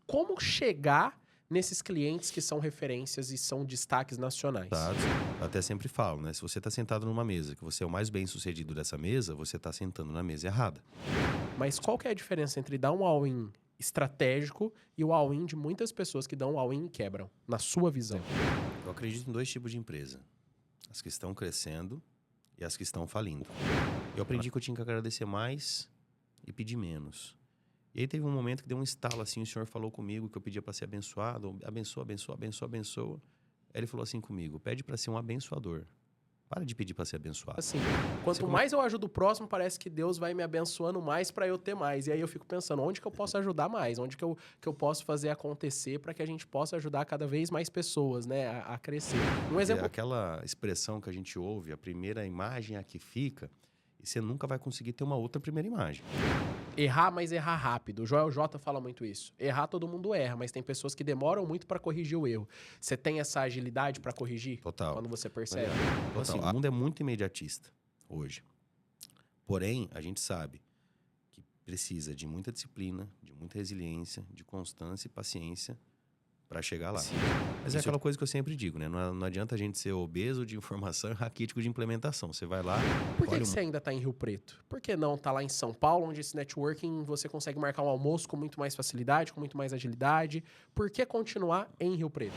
como chegar nesses clientes que são referências e são destaques nacionais. Tá, eu até sempre falo, né? Se você está sentado numa mesa, que você é o mais bem-sucedido dessa mesa, você está sentando na mesa errada. Mas qual que é a diferença entre dar um all-in estratégico e o all-in de muitas pessoas que dão all-in e quebram, na sua visão? Eu acredito em 2 tipos de empresa. As que estão crescendo e as que estão falindo. Eu aprendi que eu tinha que agradecer mais e pedir menos. E aí teve um momento que deu um estalo assim, o senhor falou comigo que eu pedia para ser abençoado, abençoa, abençoa, abençoa, abençoa. Aí ele falou assim comigo, pede para ser um abençoador. Para de pedir para ser abençoado. Assim, quanto mais eu ajudo o próximo, parece que Deus vai me abençoando mais para eu ter mais. E aí eu fico pensando, onde que eu posso ajudar mais? Onde que eu posso fazer acontecer para que a gente possa ajudar cada vez mais pessoas, né, a crescer. Um exemplo... Aquela expressão que a gente ouve, a primeira imagem é a que fica, e você nunca vai conseguir ter uma outra primeira imagem. Errar, mas errar rápido. O Joel J fala muito isso. Errar, todo mundo erra, mas tem pessoas que demoram muito para corrigir o erro. Você tem essa agilidade para corrigir? Total. Quando você percebe? Total. Assim, o mundo é muito imediatista hoje. Porém, a gente sabe que precisa de muita disciplina, de muita resiliência, de constância e paciência para chegar lá. Sim. Mas é aquela coisa que eu sempre digo, né? Não adianta a gente ser obeso de informação e raquítico de implementação. Você vai lá... Por que você ainda está em Rio Preto? Por que não tá lá em São Paulo, onde esse networking você consegue marcar um almoço com muito mais facilidade, com muito mais agilidade? Por que continuar em Rio Preto?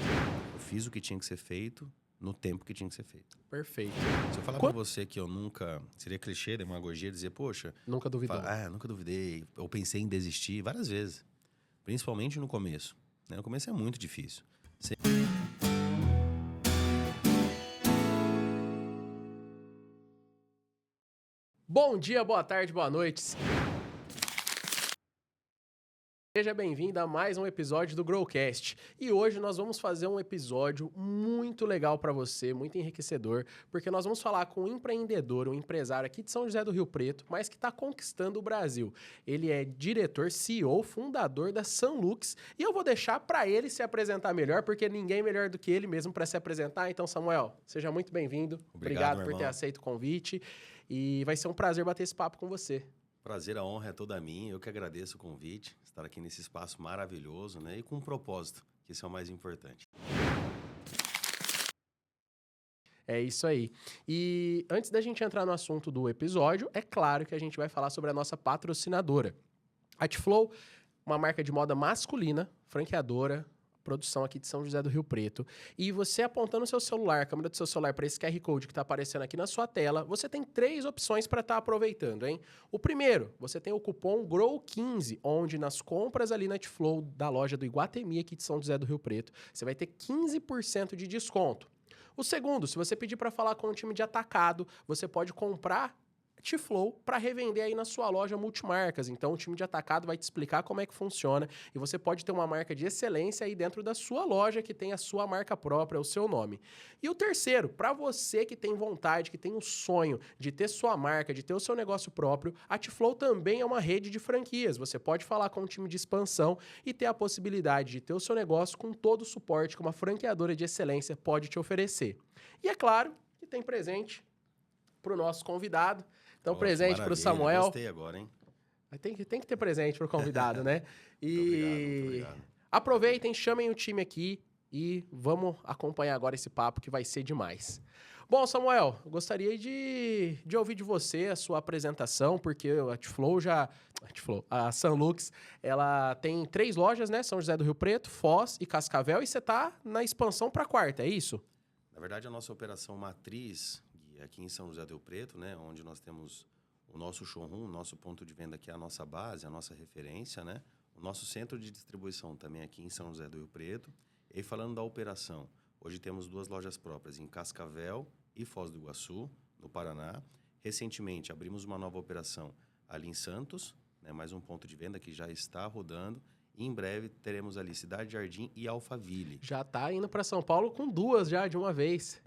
Eu fiz o que tinha que ser feito no tempo que tinha que ser feito. Perfeito. Se eu falar pra você que eu nunca... Seria clichê, demagogia, dizer, poxa... Nunca duvidou. Nunca duvidei. Eu pensei em desistir várias vezes. Principalmente no começo. No começo é muito difícil. Bom dia, boa tarde, boa noite. Seja bem-vindo a mais um episódio do Growcast. E hoje nós vamos fazer um episódio muito legal para você, muito enriquecedor, porque nós vamos falar com um empreendedor, um empresário aqui de São José do Rio Preto, mas que está conquistando o Brasil. Ele é diretor, CEO, fundador da Sanlux, e eu vou deixar para ele se apresentar melhor, porque ninguém melhor do que ele mesmo para se apresentar. Então, Samuel, seja muito bem-vindo. Obrigado por ter aceito o convite e vai ser um prazer bater esse papo com você. Prazer, a honra é toda minha. Eu que agradeço o convite, estar aqui nesse espaço maravilhoso, né? E com um propósito, que esse é o mais importante. É isso aí. E antes da gente entrar no assunto do episódio, é claro que a gente vai falar sobre a nossa patrocinadora. A T-Flow, uma marca de moda masculina, franqueadora, produção aqui de São José do Rio Preto. E você apontando o seu celular, a câmera do seu celular para esse QR Code que está aparecendo aqui na sua tela, você tem 3 opções para estar aproveitando, hein? O primeiro, você tem o cupom GROW15, onde nas compras ali na T-Flow da loja do Iguatemi aqui de São José do Rio Preto, você vai ter 15% de desconto. O segundo, se você pedir para falar com um time de atacado, você pode comprar T-Flow para revender aí na sua loja multimarcas. Então, o time de atacado vai te explicar como é que funciona e você pode ter uma marca de excelência aí dentro da sua loja que tem a sua marca própria, o seu nome. E o terceiro, para você que tem vontade, que tem um sonho de ter sua marca, de ter o seu negócio próprio, a T-Flow também é uma rede de franquias. Você pode falar com um time de expansão e ter a possibilidade de ter o seu negócio com todo o suporte que uma franqueadora de excelência pode te oferecer. E é claro que tem presente para o nosso convidado. Então, presente para o Samuel. Gostei agora, hein? Tem que ter presente para o convidado, né? Muito obrigado. Aproveitem, chamem o time aqui e vamos acompanhar agora esse papo que vai ser demais. Bom, Samuel, eu gostaria de ouvir de você a sua apresentação, porque a Sanlux, ela tem 3 lojas, né? São José do Rio Preto, Foz e Cascavel, e você está na expansão para a 4ª, é isso? Na verdade, a nossa operação matriz aqui em São José do Rio Preto, né, onde nós temos o nosso showroom, o nosso ponto de venda, que é a nossa base, a nossa referência, né? O nosso centro de distribuição também aqui em São José do Rio Preto. E falando da operação, hoje temos 2 lojas próprias em Cascavel e Foz do Iguaçu, no Paraná. Recentemente abrimos uma nova operação ali em Santos, né, mais um ponto de venda que já está rodando. E em breve teremos ali Cidade Jardim e Alphaville. Já está indo para São Paulo com 2 já de uma vez.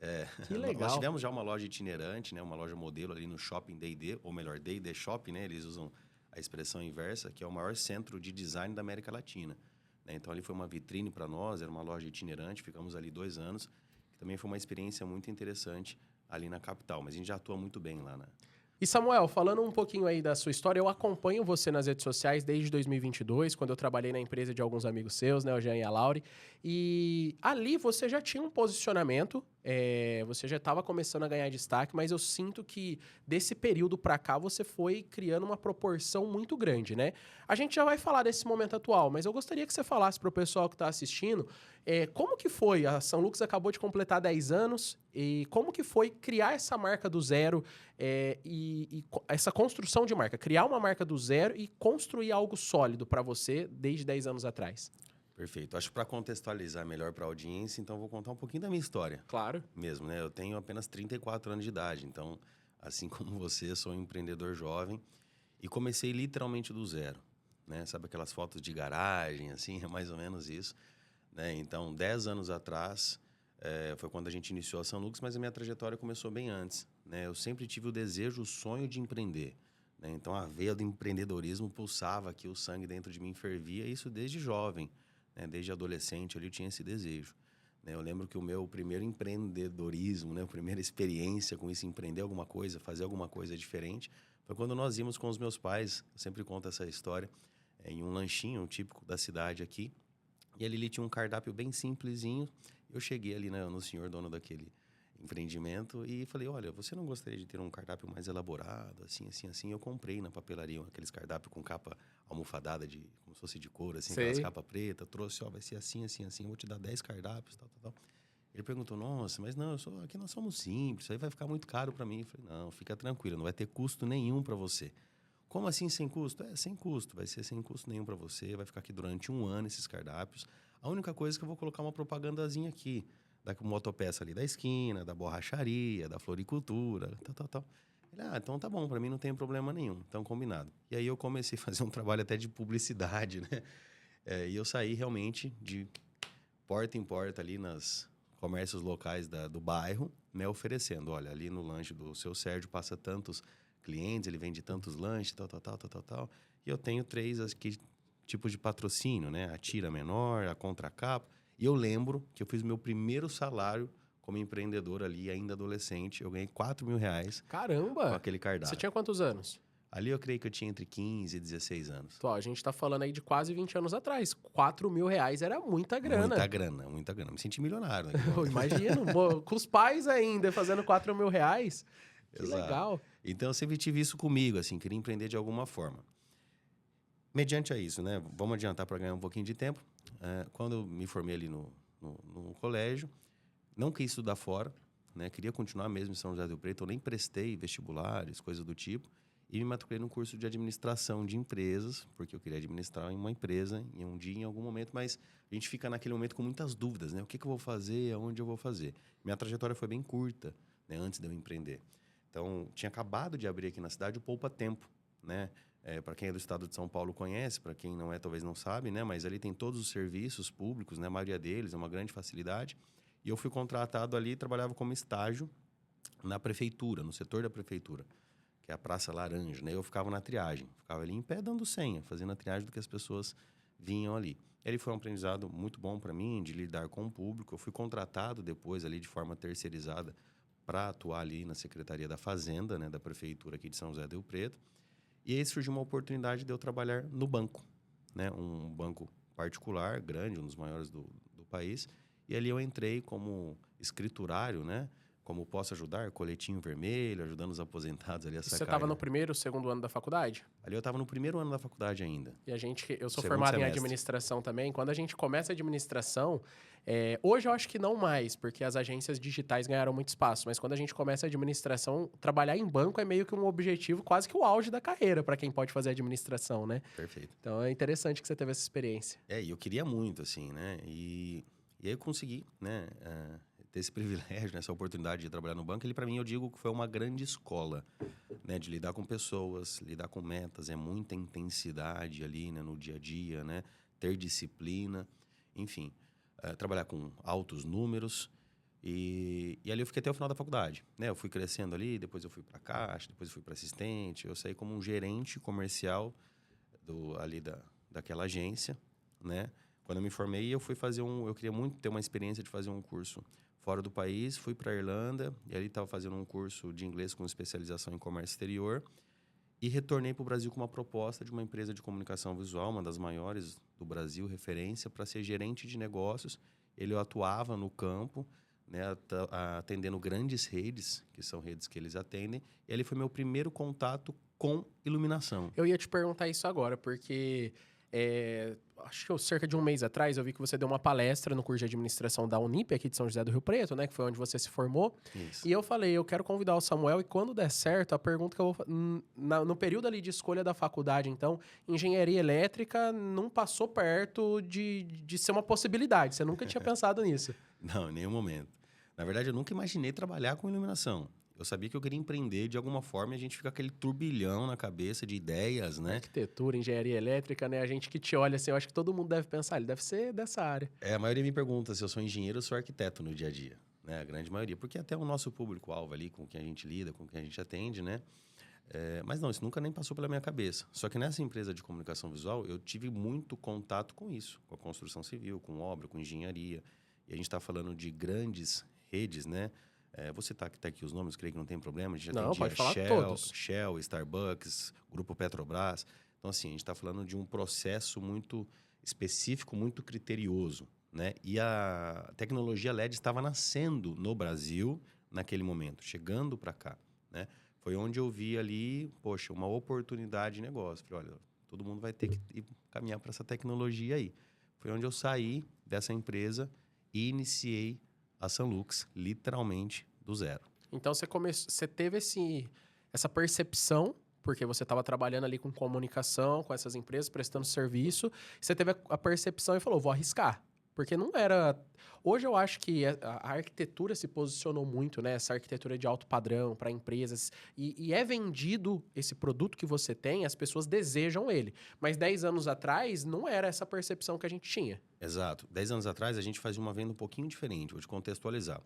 Que legal. Nós tivemos já uma loja itinerante, né, uma loja modelo ali no Shopping D&D, ou melhor, D&D Shopping, né, eles usam a expressão inversa, que é o maior centro de design da América Latina. Né? Então ali foi uma vitrine para nós, era uma loja itinerante, ficamos ali 2 anos. Que também foi uma experiência muito interessante ali na capital, mas a gente já atua muito bem lá, né? E Samuel, falando um pouquinho aí da sua história, eu acompanho você nas redes sociais desde 2022, quando eu trabalhei na empresa de alguns amigos seus, né, o Jean e a Laure, e ali você já tinha um posicionamento, você já estava começando a ganhar destaque, mas eu sinto que desse período para cá você foi criando uma proporção muito grande, né? A gente já vai falar desse momento atual, mas eu gostaria que você falasse para o pessoal que está assistindo, como que foi? A São Lucas acabou de completar 10 anos, e como que foi criar essa marca do zero, essa construção de marca, criar uma marca do zero e construir algo sólido para você desde 10 anos atrás? Perfeito. Acho que para contextualizar melhor para a audiência, então vou contar um pouquinho da minha história. Claro. Mesmo, né? Eu tenho apenas 34 anos de idade, então, assim como você, sou um empreendedor jovem e comecei literalmente do zero, né? Sabe aquelas fotos de garagem, assim, é mais ou menos isso, né? Então, 10 anos atrás, foi quando a gente iniciou a São Lucas, mas a minha trajetória começou bem antes, né? Eu sempre tive o desejo, o sonho de empreender, né? Então, a veia do empreendedorismo pulsava aqui, o sangue dentro de mim fervia, isso desde jovem, né? Desde adolescente ali eu tinha esse desejo, né? Eu lembro que o meu primeiro empreendedorismo, né? A primeira experiência com isso, empreender alguma coisa, fazer alguma coisa diferente, foi quando nós íamos com os meus pais, eu sempre conto essa história, em um lanchinho típico da cidade aqui, e ali tinha um cardápio bem simplesinho. Eu cheguei ali no senhor dono daquele empreendimento e falei, olha, você não gostaria de ter um cardápio mais elaborado, assim, assim, assim? Eu comprei na papelaria aqueles cardápios com capa almofadada, como se fosse de couro, assim, aquelas Sei. capa preta. Trouxe, ó, vai ser assim, assim, assim, eu vou te dar 10 cardápios, tal, tal, tal. Ele perguntou, nossa, mas não, aqui nós somos simples, isso aí vai ficar muito caro para mim. Eu falei, não, fica tranquilo, não vai ter custo nenhum para você. Como assim sem custo? Sem custo, vai ser sem custo nenhum para você, vai ficar aqui durante 1 ano esses cardápios. A única coisa é que eu vou colocar uma propagandazinha aqui, da motopeça ali da esquina, da borracharia, da floricultura, tal, tal, tal. Ele, então tá bom, para mim não tem problema nenhum, então combinado. E aí eu comecei a fazer um trabalho até de publicidade, né? E eu saí realmente de porta em porta ali nas comércios locais do bairro, né, oferecendo, olha, ali no lanche do seu Sérgio passa tantos clientes, ele vende tantos lanches, tal, tal, tal, tal, tal, tal. E eu tenho 3 aqui, tipos de patrocínio, né? A tira menor, a contracapa. E eu lembro que eu fiz o meu primeiro salário como empreendedor ali, ainda adolescente. Eu ganhei R$ 4.000 com Caramba! aquele Você cardápio. tinha quantos anos? Ali eu creio que eu tinha entre 15 e 16 anos. Ó, a gente tá falando aí de quase 20 anos atrás. R$ 4.000 era muita grana. Muita grana, muita grana. Me senti milionário. Eu imagino, com os pais ainda, fazendo R$ 4.000. Que Exato. legal. Então eu sempre tive isso comigo, assim, queria empreender de alguma forma. Mediante a isso, né? Vamos adiantar para ganhar um pouquinho de tempo. Quando eu me formei ali no colégio, não quis estudar fora, né? Queria continuar mesmo em São José do Rio Preto. Eu nem prestei vestibulares, coisas do tipo. E me matriculei num curso de administração de empresas, porque eu queria administrar uma empresa em um dia, em algum momento. Mas a gente fica naquele momento com muitas dúvidas, né? O que eu vou fazer? Aonde eu vou fazer? Minha trajetória foi bem curta, né? Antes de eu empreender. Então, tinha acabado de abrir aqui na cidade o Poupa Tempo, né? Para quem é do estado de São Paulo conhece, para quem não é, talvez não sabe, né? Mas ali tem todos os serviços públicos, né? A maioria deles é uma grande facilidade. E eu fui contratado ali, trabalhava como estágio na prefeitura, no setor da prefeitura, que é a Praça Laranja, né? Eu ficava na triagem, ficava ali em pé dando senha, fazendo a triagem do que as pessoas vinham ali. Ele foi um aprendizado muito bom para mim, de lidar com o público. Eu fui contratado depois ali de forma terceirizada para atuar ali na Secretaria da Fazenda, né? Da prefeitura aqui de São José do Rio Preto. E aí surgiu uma oportunidade de eu trabalhar no banco, né? Um banco particular, grande, um dos maiores do país. E ali eu entrei como escriturário, né? Como posso ajudar, coletinho vermelho, ajudando os aposentados ali a sacar. Você estava no primeiro, segundo ano da faculdade? Ali eu estava no primeiro ano da faculdade ainda. E eu sou Segundo formado em semestre. administração também. Quando a gente começa a administração, hoje eu acho que não mais, porque as agências digitais ganharam muito espaço. Mas quando a gente começa a administração, trabalhar em banco é meio que um objetivo, quase que o auge da carreira para quem pode fazer administração, né? Perfeito. Então é interessante que você teve essa experiência. E eu queria muito, assim, né? E aí eu consegui, né? Ter esse privilégio, né? Essa oportunidade de trabalhar no banco. Ele, para mim, eu digo que foi uma grande escola, né? De lidar com pessoas, lidar com metas. É muita intensidade ali, né? No dia a dia, né? Ter disciplina, enfim. Trabalhar com altos números. E ali eu fiquei até o final da faculdade, né? Eu fui crescendo ali, depois eu fui para caixa, depois eu fui para assistente. Eu saí como um gerente comercial daquela agência, né? Quando eu me formei, eu fui fazer eu queria muito ter uma experiência de fazer um curso fora do país, fui para a Irlanda, e ali estava fazendo um curso de inglês com especialização em comércio exterior, e retornei para o Brasil com uma proposta de uma empresa de comunicação visual, uma das maiores do Brasil, referência, para ser gerente de negócios. Eu atuava no campo, né, atendendo grandes redes, que são redes que eles atendem, e ali foi meu primeiro contato com iluminação. Eu ia te perguntar isso agora, porque acho que cerca de um mês atrás eu vi que você deu uma palestra no curso de administração da Unip, aqui de São José do Rio Preto, né? Que foi onde você se formou. Isso. E eu falei, eu quero convidar o Samuel, e quando der certo, a pergunta que eu vou... No período ali de escolha da faculdade, então, engenharia elétrica não passou perto de ser uma possibilidade. Você nunca tinha pensado nisso. Não, em nenhum momento. Na verdade, eu nunca imaginei trabalhar com iluminação. Eu sabia que eu queria empreender de alguma forma e a gente fica aquele turbilhão na cabeça de ideias, né? Arquitetura, engenharia elétrica, né? A gente que te olha assim, eu acho que todo mundo deve pensar, ele deve ser dessa área. A maioria me pergunta se eu sou engenheiro ou sou arquiteto no dia a dia, né? A grande maioria, porque até o nosso público-alvo ali, com quem a gente lida, com quem a gente atende, né? Mas não, isso nunca nem passou pela minha cabeça. Só que nessa empresa de comunicação visual, eu tive muito contato com isso, com a construção civil, com obra, com engenharia. E a gente está falando de grandes redes, né? Você tá aqui os nomes, creio que não tem problema. A gente já Não, pode falar todos. Shell, Starbucks, Grupo Petrobras. Então, assim, a gente está falando de um processo muito específico, muito criterioso, né? E a tecnologia LED estava nascendo no Brasil naquele momento, chegando para cá, né? Foi onde eu vi ali, poxa, uma oportunidade de negócio. Falei, olha, todo mundo vai ter que caminhar para essa tecnologia aí. Foi onde eu saí dessa empresa e iniciei a Sunlux, literalmente do zero. Então você teve essa percepção, porque você estava trabalhando ali com comunicação, com essas empresas, prestando serviço. Você teve a percepção e falou, vou arriscar. Porque não era... Hoje eu acho que a arquitetura se posicionou muito, né? Essa arquitetura de alto padrão para empresas. E é vendido esse produto que você tem, as pessoas desejam ele. Mas 10 anos atrás, não era essa percepção que a gente tinha. Exato. 10 anos atrás, a gente fazia uma venda um pouquinho diferente. Vou te contextualizar.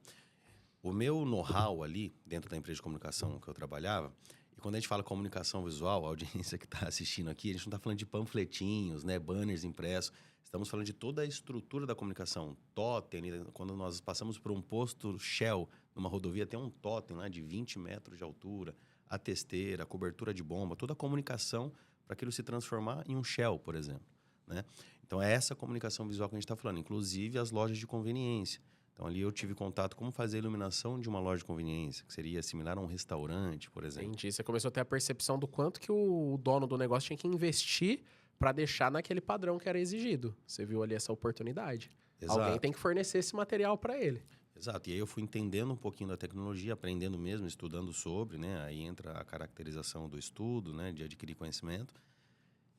O meu know-how ali, dentro da empresa de comunicação que eu trabalhava, e quando a gente fala comunicação visual, a audiência que está assistindo aqui, a gente não está falando de panfletinhos, né, banners impressos. Estamos falando de toda a estrutura da comunicação. Totem, quando nós passamos por um posto Shell, numa rodovia, tem um totem lá de 20 metros de altura, a testeira, a cobertura de bomba, toda a comunicação para aquilo se transformar em um Shell, por exemplo, né? Então, é essa comunicação visual que a gente está falando, inclusive as lojas de conveniência. Então, ali eu tive contato com como fazer a iluminação de uma loja de conveniência, que seria similar a um restaurante, por exemplo. Entendi. Você começou a ter a percepção do quanto que o dono do negócio tinha que investir para deixar naquele padrão que era exigido. Você viu ali essa oportunidade. Exato. Alguém tem que fornecer esse material para ele. Exato. E aí eu fui entendendo um pouquinho da tecnologia, aprendendo mesmo, estudando sobre, né? Aí entra a caracterização do estudo, né? De adquirir conhecimento.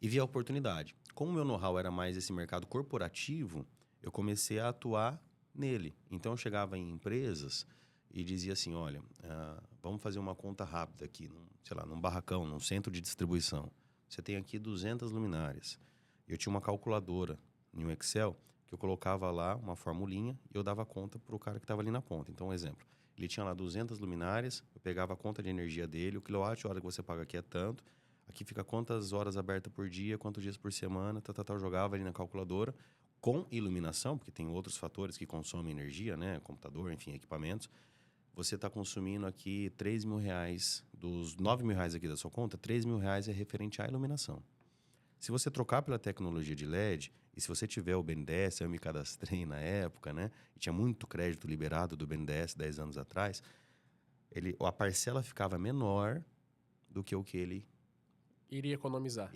E vi a oportunidade. Como o meu know-how era mais esse mercado corporativo, eu comecei a atuar nele. Então, eu chegava em empresas e dizia assim, olha, vamos fazer uma conta rápida aqui, num barracão, num centro de distribuição. Você tem aqui 200 luminárias. Eu tinha uma calculadora em um Excel que eu colocava lá uma formulinha e eu dava conta para o cara que estava ali na ponta. Então, um exemplo. Ele tinha lá 200 luminárias, eu pegava a conta de energia dele, o quilowatt-hora que você paga aqui é tanto, aqui fica quantas horas abertas por dia, quantos dias por semana, jogava ali na calculadora com iluminação, porque tem outros fatores que consomem energia, né? Computador, enfim, equipamentos. Você está consumindo aqui R$3.000, dos R$9.000 aqui da sua conta, R$3.000 é referente à iluminação. Se você trocar pela tecnologia de LED, e se você tiver o BNDES, eu me cadastrei na época, né? E tinha muito crédito liberado do BNDES 10 anos atrás, a parcela ficava menor do que o que ele iria economizar.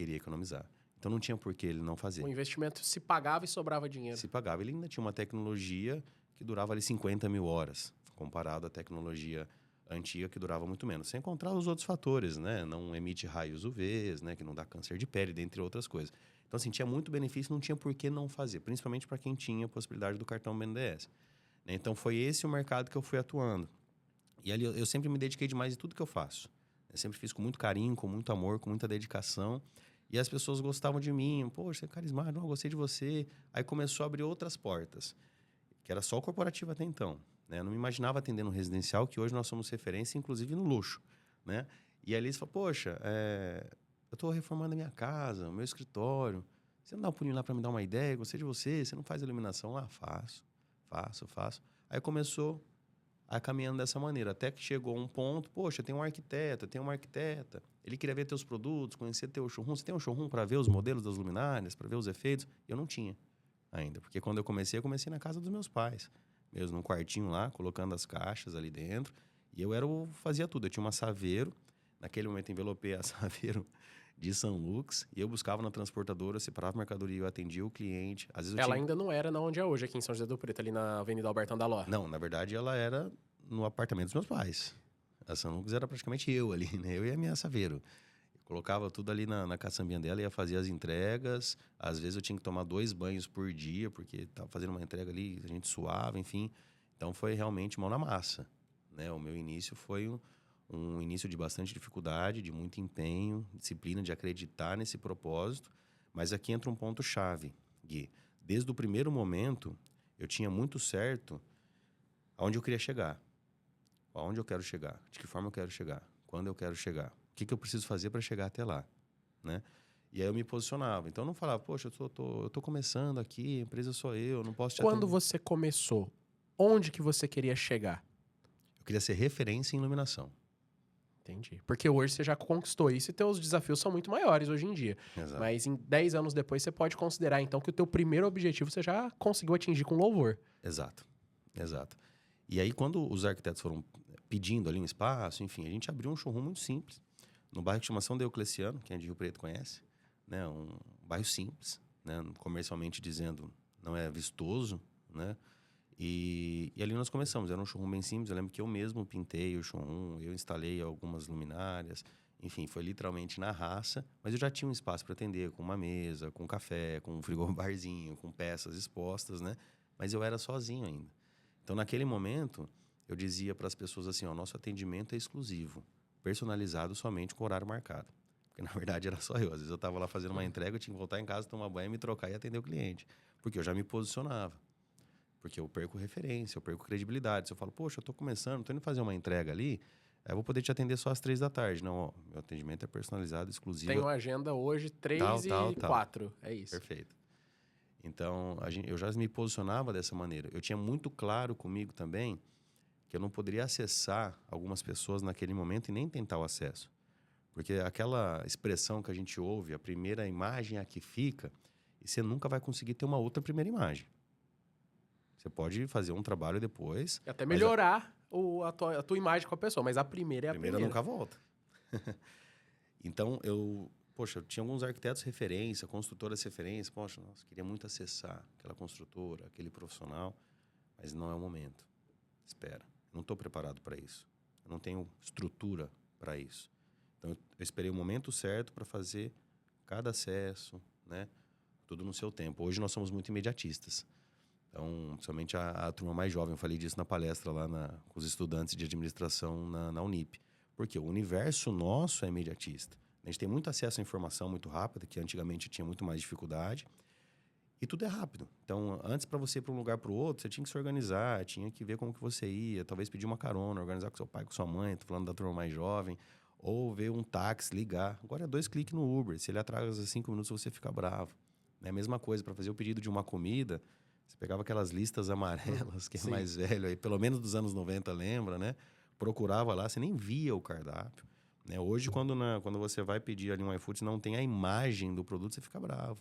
Então não tinha por que ele não fazer. O investimento se pagava e sobrava dinheiro. Se pagava. Ele ainda tinha uma tecnologia que durava ali 50.000 horas, comparado à tecnologia antiga que durava muito menos. Sem encontrar os outros fatores, né? Não emite raios UVs, né? Que não dá câncer de pele, dentre outras coisas. Então, assim, tinha muito benefício, não tinha por que não fazer. Principalmente para quem tinha a possibilidade do cartão BNDES. Então, foi esse o mercado que eu fui atuando. E ali eu sempre me dediquei demais em tudo que eu faço. Eu sempre fiz com muito carinho, com muito amor, com muita dedicação. E as pessoas gostavam de mim. Poxa, você é carismático, não, gostei de você. Aí começou a abrir outras portas, que era só o corporativo até então. Né? Eu não me imaginava atendendo um residencial, que hoje nós somos referência, inclusive no luxo. Né? E ali eles falaram, poxa, eu estou reformando a minha casa, o meu escritório. Você não dá um pulinho lá para me dar uma ideia? Gostei de você, você não faz iluminação lá? Faço. Aí começou Aí caminhando dessa maneira, até que chegou um ponto, poxa, tem um arquiteto, tem uma arquiteta, ele queria ver teus produtos, conhecer teu showroom. Você tem um showroom para ver os modelos das luminárias, para ver os efeitos? Eu não tinha ainda, porque quando eu comecei na casa dos meus pais, mesmo num quartinho lá, colocando as caixas ali dentro, e fazia tudo. Eu tinha uma Saveiro, naquele momento envelopei a Saveiro de Sunlux, e eu buscava na transportadora, eu separava mercadoria, eu atendia o cliente. Às vezes eu Ela tinha... ainda não era na onde é hoje, aqui em São José do Preto, ali na Avenida Alberto Andaló. Não, na verdade ela era no apartamento dos meus pais. A Sunlux era praticamente eu ali, né? Eu e a minha Saveiro. Eu colocava tudo ali na caçambinha dela, ia fazer as entregas. Às vezes eu tinha que tomar 2 banhos por dia, porque tava fazendo uma entrega ali, a gente suava, enfim. Então foi realmente mão na massa, né? O meu início foi um início de bastante dificuldade, de muito empenho, disciplina, de acreditar nesse propósito. Mas aqui entra um ponto-chave, Gui. Desde o primeiro momento, eu tinha muito certo aonde eu queria chegar. Aonde eu quero chegar, de que forma eu quero chegar, quando eu quero chegar, o que eu preciso fazer para chegar até lá, né? E aí eu me posicionava. Então eu não falava, poxa, eu tô começando aqui, a empresa sou eu, não posso te Quando atender. você começou, onde que você queria chegar? Eu queria ser referência em iluminação. Entendi. Porque hoje você já conquistou isso e teus desafios são muito maiores hoje em dia. Exato. Mas em 10 anos depois você pode considerar, então, que o teu primeiro objetivo você já conseguiu atingir com louvor. Exato, exato. E aí quando os arquitetos foram pedindo ali um espaço, enfim, a gente abriu um showroom muito simples, no bairro que chama São Deocleciano, quem é de Rio Preto conhece, né? Um bairro simples, né? Comercialmente dizendo, não é vistoso, né? E ali nós começamos, era um showroom bem simples, eu lembro que eu mesmo pintei o showroom, eu instalei algumas luminárias, enfim, foi literalmente na raça, mas eu já tinha um espaço para atender, com uma mesa, com café, com um frigobarzinho, com peças expostas, né? Mas eu era sozinho ainda. Então, naquele momento, eu dizia para as pessoas assim, ó, nosso atendimento é exclusivo, personalizado somente com horário marcado. Porque, na verdade, era só eu. Às vezes eu estava lá fazendo uma entrega, eu tinha que voltar em casa, tomar banho, me trocar e atender o cliente. Porque eu já me posicionava. Porque eu perco referência, eu perco credibilidade. Se eu falo, poxa, eu estou começando, estou indo fazer uma entrega ali, eu vou poder te atender só às 3 da tarde. Não, ó, meu atendimento é personalizado, exclusivo. Tenho agenda hoje 3 e 4. É isso. Perfeito. Então, eu já me posicionava dessa maneira. Eu tinha muito claro comigo também que eu não poderia acessar algumas pessoas naquele momento e nem tentar o acesso. Porque aquela expressão que a gente ouve, a primeira imagem é a que fica, e você nunca vai conseguir ter uma outra primeira imagem. Você pode fazer um trabalho depois. E até melhorar a tua imagem com a pessoa, mas a primeira é a primeira primeira. Nunca volta. Então, eu tinha alguns arquitetos referência, construtoras referência. Poxa, nossa, queria muito acessar aquela construtora, aquele profissional, mas não é o momento. Espera, eu não estou preparado para isso. Eu não tenho estrutura para isso. Então, eu esperei o momento certo para fazer cada acesso, né? Tudo no seu tempo. Hoje nós somos muito imediatistas. Então, principalmente a turma mais jovem, eu falei disso na palestra lá com os estudantes de administração na Unip. Porque o universo nosso é imediatista. A gente tem muito acesso à informação muito rápida, que antigamente tinha muito mais dificuldade. E tudo é rápido. Então, antes para você ir para um lugar para o outro, você tinha que se organizar, tinha que ver como que você ia, talvez pedir uma carona, organizar com seu pai, com sua mãe, tô falando da turma mais jovem, ou ver um táxi, ligar. Agora é 2 cliques no Uber. Se ele atrasa 5 minutos, você fica bravo. É a mesma coisa, para fazer o pedido de uma comida, você pegava aquelas listas amarelas, que é mais velho, aí, pelo menos dos anos 90, lembra, né? Procurava lá, você nem via o cardápio. Né? Hoje, quando você vai pedir ali um iFood, não tem a imagem do produto, você fica bravo.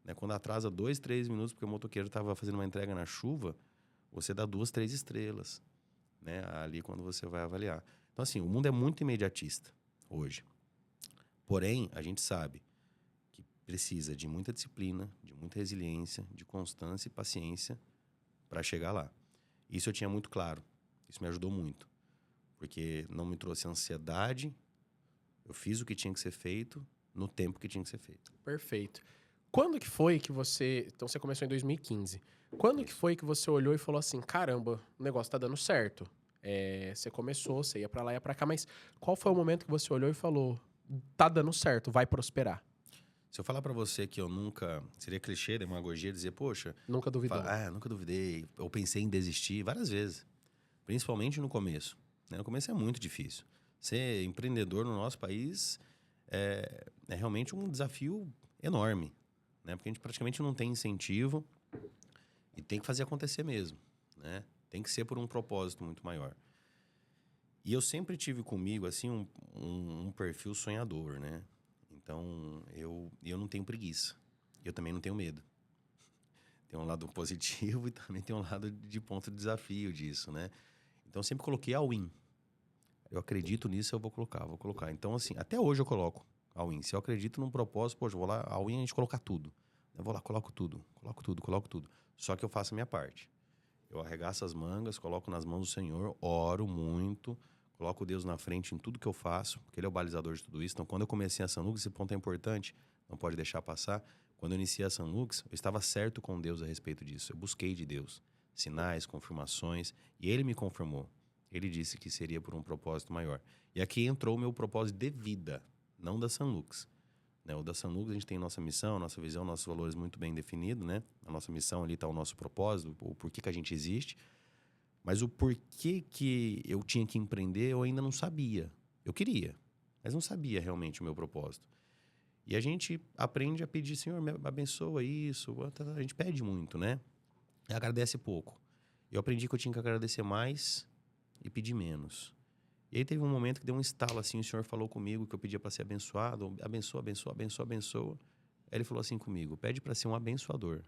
Né? Quando atrasa 2, 3 minutos, porque o motoqueiro estava fazendo uma entrega na chuva, você dá 2, 3 estrelas. Né? Ali quando você vai avaliar. Então, assim, o mundo é muito imediatista hoje. Porém, a gente sabe que precisa de muita disciplina, de muita resiliência, de constância e paciência para chegar lá. Isso eu tinha muito claro. Isso me ajudou muito. Porque não me trouxe ansiedade. Eu fiz o que tinha que ser feito no tempo que tinha que ser feito. Perfeito. Quando que foi que você... Então, você começou em 2015. Quando que foi que você olhou e falou assim, caramba, o negócio tá dando certo? Você começou, você ia pra lá, ia pra cá, mas qual foi o momento que você olhou e falou, tá dando certo, vai prosperar? Se eu falar pra você que eu nunca... Seria clichê, demagogia, dizer, poxa... Nunca duvidou. Nunca duvidei. Eu pensei em desistir várias vezes. Principalmente no começo. Né? No começo é muito difícil. Ser empreendedor no nosso país é realmente um desafio enorme. Né? Porque a gente praticamente não tem incentivo e tem que fazer acontecer mesmo. Né? Tem que ser por um propósito muito maior. E eu sempre tive comigo, assim, um perfil sonhador, né? Então, eu não tenho preguiça. Eu também não tenho medo. Tem um lado positivo e também tem um lado de ponto de desafio disso, né? Então, eu sempre coloquei all-in. Eu acredito nisso, eu vou colocar. Então, assim, até hoje eu coloco all-in. Se eu acredito num propósito, poxa, eu vou lá, all-in a gente colocar tudo. Eu vou lá, coloco tudo. Só que eu faço a minha parte. Eu arregaço as mangas, coloco nas mãos do Senhor, oro muito, coloco Deus na frente em tudo que eu faço, porque Ele é o balizador de tudo isso. Então, quando eu comecei a Sanlux, esse ponto é importante, não pode deixar passar. Quando eu iniciei a Sanlux, eu estava certo com Deus a respeito disso. Eu busquei de Deus sinais, confirmações, e Ele me confirmou. Ele disse que seria por um propósito maior. E aqui entrou o meu propósito de vida, não da Sanlux. Né? O da Sanlux, a gente tem nossa missão, nossa visão, nossos valores muito bem definidos, né? A nossa missão ali está o nosso propósito, o porquê que a gente existe. Mas o porquê que eu tinha que empreender, eu ainda não sabia. Eu queria, mas não sabia realmente o meu propósito. E a gente aprende a pedir, Senhor, me abençoa isso. A gente pede muito, né? E agradece pouco. Eu aprendi que eu tinha que agradecer mais e pedir menos. E aí teve um momento que deu um estalo assim, o Senhor falou comigo que eu pedia para ser abençoado, abençoa. Aí Ele falou assim comigo, pede para ser um abençoador.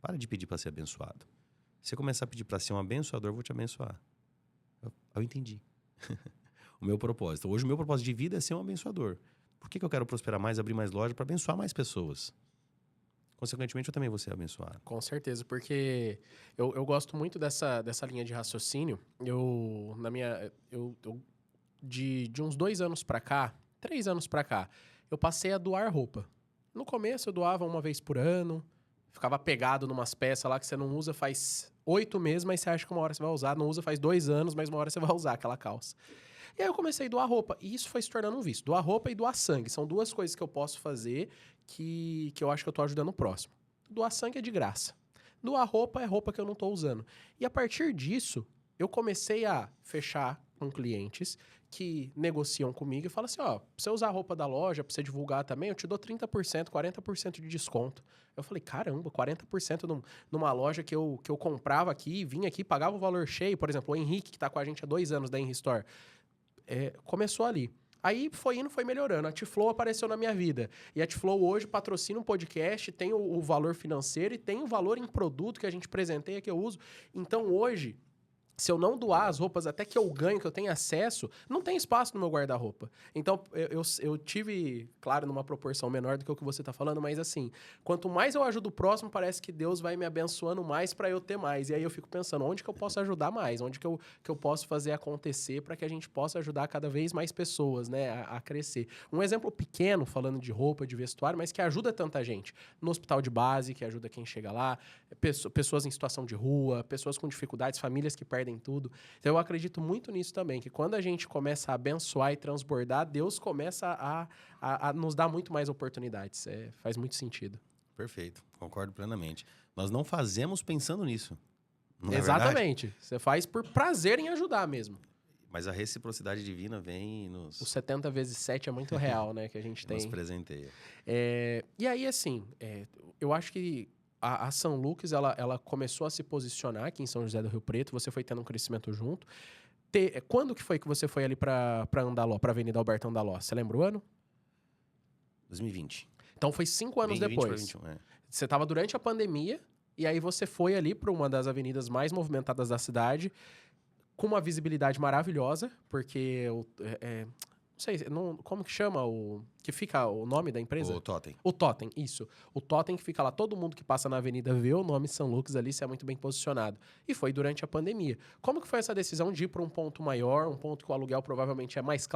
Para de pedir para ser abençoado. Se você começar a pedir para ser um abençoador, eu vou te abençoar. Eu entendi. O meu propósito. Hoje o meu propósito de vida é ser um abençoador. Por que eu quero prosperar mais, abrir mais loja? Para abençoar mais pessoas. Consequentemente, eu também vou ser abençoado. Com certeza, porque eu gosto muito dessa linha de raciocínio. De uns 2 anos pra cá, 3 anos pra cá, eu passei a doar roupa. No começo, eu doava uma vez por ano, ficava pegado numas peças lá que você não usa faz 8 meses, mas você acha que uma hora você vai usar. Não usa faz 2 anos, mas uma hora você vai usar aquela calça. E aí eu comecei a doar roupa. E isso foi se tornando um vício. Doar roupa e doar sangue. São 2 coisas que eu posso fazer que eu acho que eu tô ajudando o próximo. Doar sangue é de graça. Doar roupa é roupa que eu não tô usando. E a partir disso, eu comecei a fechar com clientes que negociam comigo e falam assim, ó, pra você usar a roupa da loja, pra você divulgar também, eu te dou 30%, 40% de desconto. Eu falei, caramba, 40% numa loja que eu comprava aqui, vinha aqui, pagava o valor cheio. Por exemplo, o Henrique, que tá com a gente há 2 anos da Henry Store, começou ali. Aí foi indo, foi melhorando. A Tiflow apareceu na minha vida. E a Tiflow hoje patrocina um podcast, tem o valor financeiro e tem o valor em produto que a gente presenteia, que eu uso. Então hoje, se eu não doar as roupas até que eu ganho, que eu tenho acesso, não tem espaço no meu guarda-roupa. Então, eu tive, claro, numa proporção menor do que o que você está falando, mas assim, quanto mais eu ajudo o próximo, parece que Deus vai me abençoando mais para eu ter mais. E aí eu fico pensando, onde que eu posso ajudar mais? Onde que eu posso fazer acontecer para que a gente possa ajudar cada vez mais pessoas, né, a crescer. Um exemplo pequeno, falando de roupa, de vestuário, mas que ajuda tanta gente. No hospital de base, que ajuda quem chega lá, pessoas em situação de rua, pessoas com dificuldades, famílias que perdem tudo. Então eu acredito muito nisso também, que quando a gente começa a abençoar e transbordar, Deus começa a nos dar muito mais oportunidades. Faz muito sentido. Perfeito, concordo plenamente. Nós não fazemos pensando nisso. Exatamente. Você faz por prazer em ajudar mesmo. Mas a reciprocidade divina vem e nos... O 70 vezes 7 é muito real, né? Que a gente tem. Nos presenteia. E aí, assim, eu acho que a Sanlux, ela começou a se posicionar aqui em São José do Rio Preto. Você foi tendo um crescimento junto. Quando que foi que você foi ali pra Andaló, pra Avenida Alberto Andaló? Você lembra o ano? 2020. Então foi 5 anos depois. 20, 21, Você estava durante a pandemia e aí você foi ali para uma das avenidas mais movimentadas da cidade com uma visibilidade maravilhosa, porque não sei, como que chama que fica o nome da empresa? O Totem. O Totem, isso. O Totem que fica lá, todo mundo que passa na avenida vê o nome Sanlux ali, você é muito bem posicionado. E foi durante a pandemia. Como que foi essa decisão de ir para um ponto maior, um ponto que o aluguel provavelmente é mais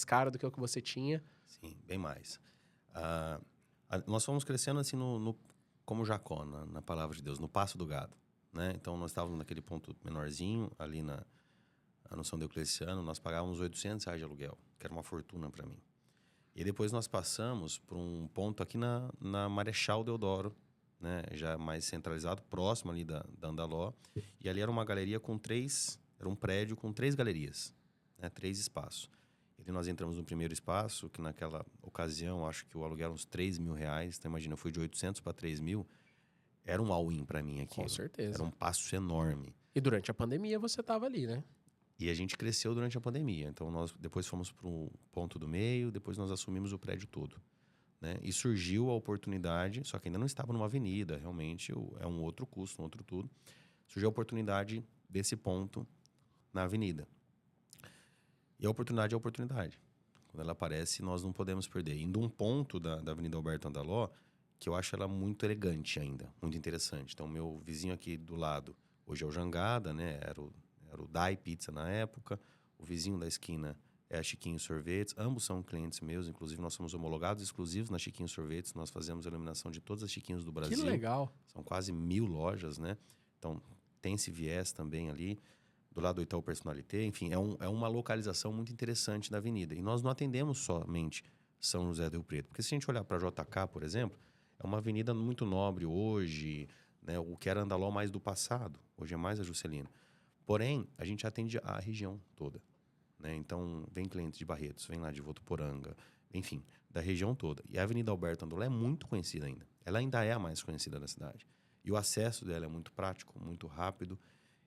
caro do que o que você tinha? Sim, bem mais. Nós fomos crescendo assim como Jacó, na palavra de Deus, no passo do gado. Né? Então nós estávamos naquele ponto menorzinho, ali na São Diocleciano, nós pagávamos R$800 de aluguel, que era uma fortuna para mim. E depois nós passamos por um ponto aqui na Marechal Deodoro, né? Já mais centralizado, próximo ali da Andaló. E ali era uma galeria era um prédio com 3 galerias, né? 3 espaços. E ali nós entramos no primeiro espaço, que naquela ocasião, acho que o aluguel era uns R$3.000. Então imagina, eu fui de 800 para 3.000. Era um all-in para mim aqui. Com certeza. Era um passo enorme. E durante a pandemia você estava ali, né? E a gente cresceu durante a pandemia. Então, nós depois fomos para o ponto do meio, depois nós assumimos o prédio todo. Né? E surgiu a oportunidade, só que ainda não estava numa avenida, realmente é um outro custo, um outro tudo. Surgiu a oportunidade desse ponto na avenida. E a oportunidade é a oportunidade. Quando ela aparece, nós não podemos perder. Indo um ponto da Avenida Alberto Andaló, que eu acho ela muito elegante ainda, muito interessante. Então, meu vizinho aqui do lado, hoje é o Jangada, né? Era o Dai Pizza na época. O vizinho da esquina é a Chiquinho Sorvetes. Ambos são clientes meus, inclusive nós somos homologados exclusivos na Chiquinho Sorvetes. Nós fazemos a iluminação de todas as Chiquinhos do Brasil. Que legal. São quase 1000 lojas, né? Então, tem esse viés também ali. Do lado do Itaú Personalité, enfim, é uma localização muito interessante da avenida. E nós não atendemos somente São José do Rio Preto. Porque se a gente olhar para JK, por exemplo, é uma avenida muito nobre hoje, né? O que era Andaló mais do passado, hoje é mais a Juscelino. Porém, a gente atende a região toda. Né? Então, vem clientes de Barretos, vem lá de Votuporanga, enfim, da região toda. E a Avenida Alberto Andaló é muito conhecida ainda. Ela ainda é a mais conhecida da cidade. E o acesso dela é muito prático, muito rápido.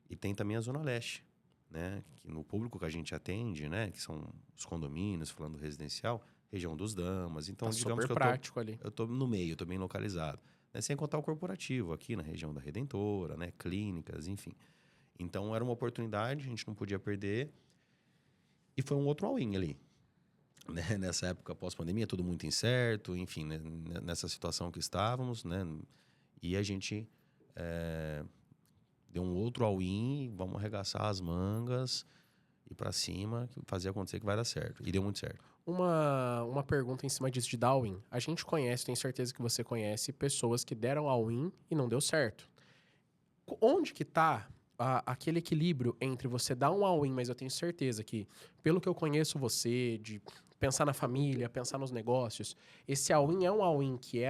E tem também a Zona Leste, né? Que no público que a gente atende, né? Que são os condomínios, falando residencial, região dos Damas. Então, Tá digamos super que prático ali. eu tô no meio, tô bem localizado. Né? Sem contar o corporativo aqui na região da Redentora, né? Clínicas, enfim. Então, era uma oportunidade, a gente não podia perder. E foi um outro all-in ali. Né? Nessa época pós-pandemia, tudo muito incerto, enfim, né? Nessa situação que estávamos, né? E a gente deu um outro all-in, vamos arregaçar as mangas, ir para cima, fazer acontecer que vai dar certo. E deu muito certo. Uma pergunta em cima disso de dar all-in. A gente conhece, tenho certeza que você conhece, pessoas que deram all-in e não deu certo. Onde que tá aquele equilíbrio entre você dar um all-in, mas eu tenho certeza que, pelo que eu conheço você, de pensar na família, pensar nos negócios, esse all-in é um all-in que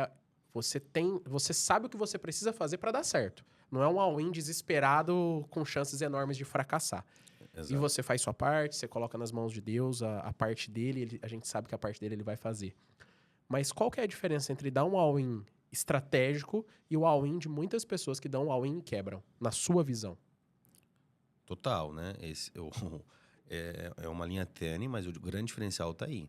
você sabe o que você precisa fazer para dar certo. Não é um all-in desesperado com chances enormes de fracassar. Exato. E você faz sua parte, você coloca nas mãos de Deus a parte dele, a gente sabe que a parte dele ele vai fazer. Mas qual que é a diferença entre dar um all-in estratégico e o all-in de muitas pessoas que dão um all-in e quebram, na sua visão? Total, né? É uma linha tênue, mas o grande diferencial está aí.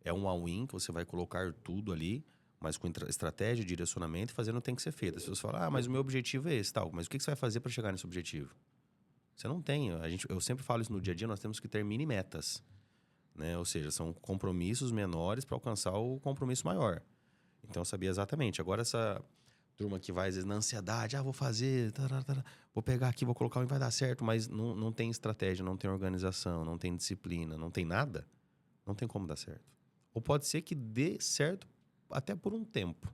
É um all-in que você vai colocar tudo ali, mas com estratégia, direcionamento e fazendo o que tem que ser feito. As pessoas falam, mas o meu objetivo é esse, tal. Mas o que você vai fazer para chegar nesse objetivo? Você não tem. Eu sempre falo isso no dia a dia, nós temos que ter mini metas. Né? Ou seja, são compromissos menores para alcançar o compromisso maior. Então, eu sabia exatamente. Agora, essa turma que vai, às vezes, na ansiedade, vou fazer, vou pegar aqui, vou colocar e vai dar certo, mas não tem estratégia, não tem organização, não tem disciplina, não tem nada, não tem como dar certo. Ou pode ser que dê certo até por um tempo.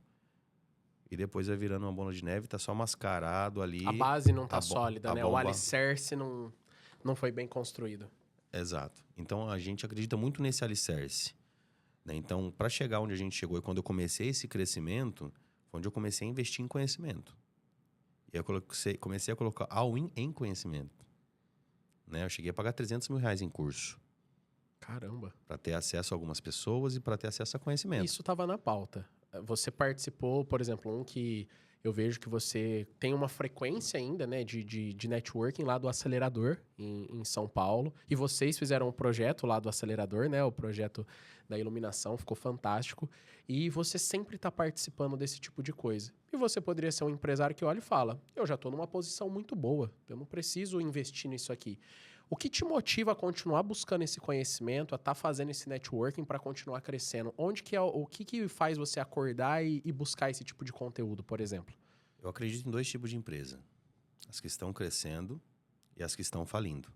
E depois vai virando uma bola de neve, tá só mascarado ali. A base não tá sólida, né? O alicerce não foi bem construído. Exato. Então, a gente acredita muito nesse alicerce. Né? Então, para chegar onde a gente chegou, e quando eu comecei esse crescimento, foi onde eu comecei a investir em conhecimento. E eu comecei a colocar all-in em conhecimento. Né? Eu cheguei a pagar R$300 mil em curso. Caramba. Para ter acesso a algumas pessoas e para ter acesso a conhecimento. Isso estava na pauta. Você participou, por exemplo, que eu vejo que você tem uma frequência ainda, né, de networking lá do Acelerador, em São Paulo. E vocês fizeram um projeto lá do Acelerador, né, o projeto da iluminação, ficou fantástico. E você sempre está participando desse tipo de coisa. E você poderia ser um empresário que olha e fala, eu já estou numa posição muito boa, eu não preciso investir nisso aqui. O que te motiva a continuar buscando esse conhecimento, a estar fazendo esse networking para continuar crescendo? O que faz você acordar e buscar esse tipo de conteúdo, por exemplo? Eu acredito em 2 tipos de empresa. As que estão crescendo e as que estão falindo.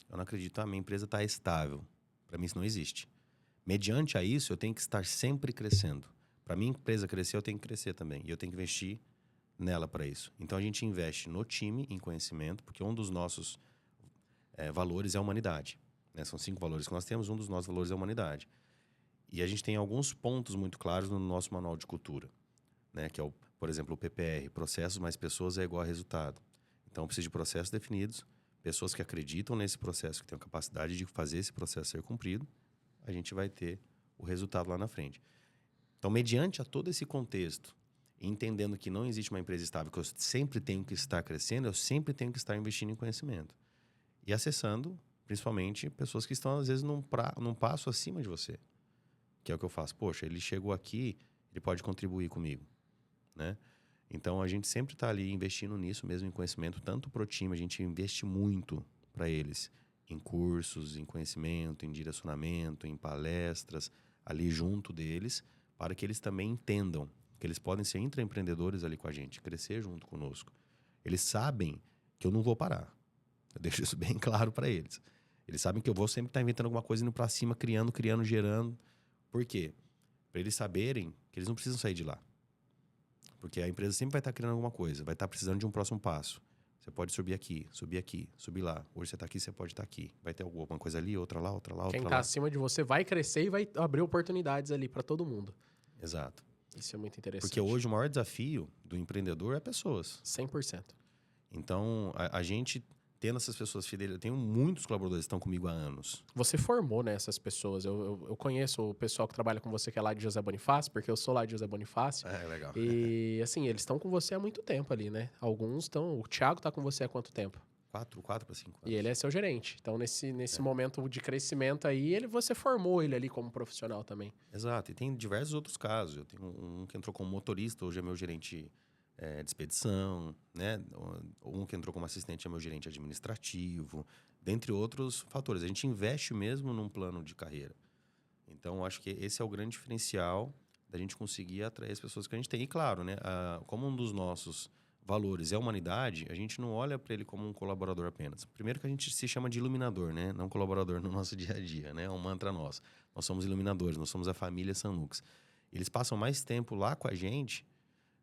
Eu não acredito, minha empresa está estável. Para mim isso não existe. Mediante a isso, eu tenho que estar sempre crescendo. Para minha empresa crescer, eu tenho que crescer também. E eu tenho que investir nela para isso. Então, a gente investe no time, em conhecimento, porque um dos nossos valores é a humanidade. Né? São 5 valores que nós temos, um dos nossos valores é a humanidade. E a gente tem alguns pontos muito claros no nosso manual de cultura. Né? Que é, por exemplo, o PPR, processos mais pessoas é igual a resultado. Então, precisa de processos definidos, pessoas que acreditam nesse processo, que têm a capacidade de fazer esse processo ser cumprido, a gente vai ter o resultado lá na frente. Então, mediante a todo esse contexto entendendo que não existe uma empresa estável, que eu sempre tenho que estar crescendo, eu sempre tenho que estar investindo em conhecimento. E acessando, principalmente, pessoas que estão, às vezes, num passo acima de você. Que é o que eu faço. Poxa, ele chegou aqui, ele pode contribuir comigo, né? Então, a gente sempre está ali investindo nisso mesmo, em conhecimento, tanto para o time, a gente investe muito para eles, em cursos, em conhecimento, em direcionamento, em palestras, ali junto deles, para que eles também entendam que eles podem ser intraempreendedores ali com a gente, crescer junto conosco. Eles sabem que eu não vou parar. Eu deixo isso bem claro para eles. Eles sabem que eu vou sempre estar inventando alguma coisa, indo para cima, criando, gerando. Por quê? Para eles saberem que eles não precisam sair de lá. Porque a empresa sempre vai estar criando alguma coisa, vai estar precisando de um próximo passo. Você pode subir aqui, subir lá. Hoje você está aqui, você pode estar aqui. Vai ter alguma coisa ali, outra lá, outra lá, outra lá. Quem está acima de você vai crescer e vai abrir oportunidades ali para todo mundo. Exato. Isso é muito interessante. Porque hoje o maior desafio do empreendedor é pessoas. 100%. Então, a gente tendo essas pessoas fidelis, eu tenho muitos colaboradores que estão comigo há anos. Você formou, né, essas pessoas. Eu conheço o pessoal que trabalha com você, que é lá de José Bonifácio, porque eu sou lá de José Bonifácio. É, legal. E, assim, eles estão com você há muito tempo ali, né? Alguns estão... O Thiago tá com você há quanto tempo? 4 para 5 anos. E ele é seu gerente. Então, nesse momento de crescimento aí, você formou ele ali como profissional também. Exato. E tem diversos outros casos. Eu tenho um que entrou como motorista, hoje é meu gerente de expedição, né? Um que entrou como assistente é meu gerente administrativo, dentre outros fatores. A gente investe mesmo num plano de carreira. Então, acho que esse é o grande diferencial da gente conseguir atrair as pessoas que a gente tem. E, claro, né? Como um dos nossos valores é a humanidade, a gente não olha para ele como um colaborador apenas. Primeiro que a gente se chama de iluminador, né? Não colaborador no nosso dia a dia, né? É um mantra nosso. Nós somos iluminadores, nós somos a família Sanlux. Eles passam mais tempo lá com a gente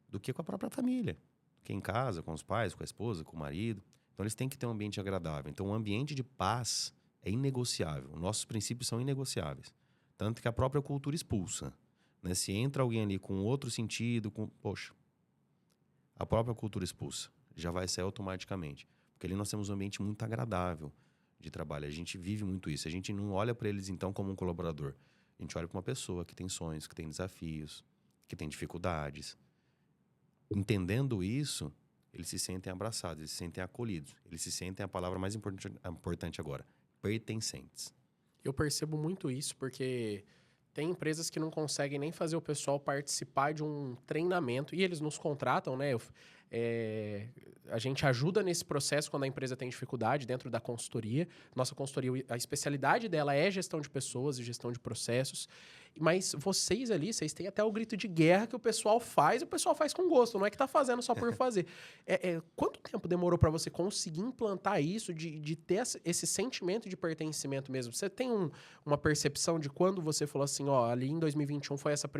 do que com a própria família. Do que em casa, com os pais, com a esposa, com o marido. Então, eles têm que ter um ambiente agradável. Então, um ambiente de paz é inegociável. Nossos princípios são inegociáveis. Tanto que a própria cultura expulsa, né? Se entra alguém ali com outro sentido, poxa, a própria cultura expulsa. Já vai sair automaticamente. Porque ali nós temos um ambiente muito agradável de trabalho. A gente vive muito isso. A gente não olha para eles, então, como um colaborador. A gente olha para uma pessoa que tem sonhos, que tem desafios, que tem dificuldades. Entendendo isso, eles se sentem abraçados, eles se sentem acolhidos. Eles se sentem, a palavra mais importante agora, pertencentes. Eu percebo muito isso porque tem empresas que não conseguem nem fazer o pessoal participar de um treinamento e eles nos contratam, né? A gente ajuda nesse processo quando a empresa tem dificuldade dentro da consultoria. Nossa consultoria, a especialidade dela é gestão de pessoas e gestão de processos. Mas vocês ali, vocês têm até o grito de guerra que o pessoal faz, e o pessoal faz com gosto, não é que tá fazendo só por fazer. Quanto tempo demorou para você conseguir implantar isso, de ter esse sentimento de pertencimento mesmo? Você tem uma percepção de quando você falou assim, ó, ali em 2021 foi essa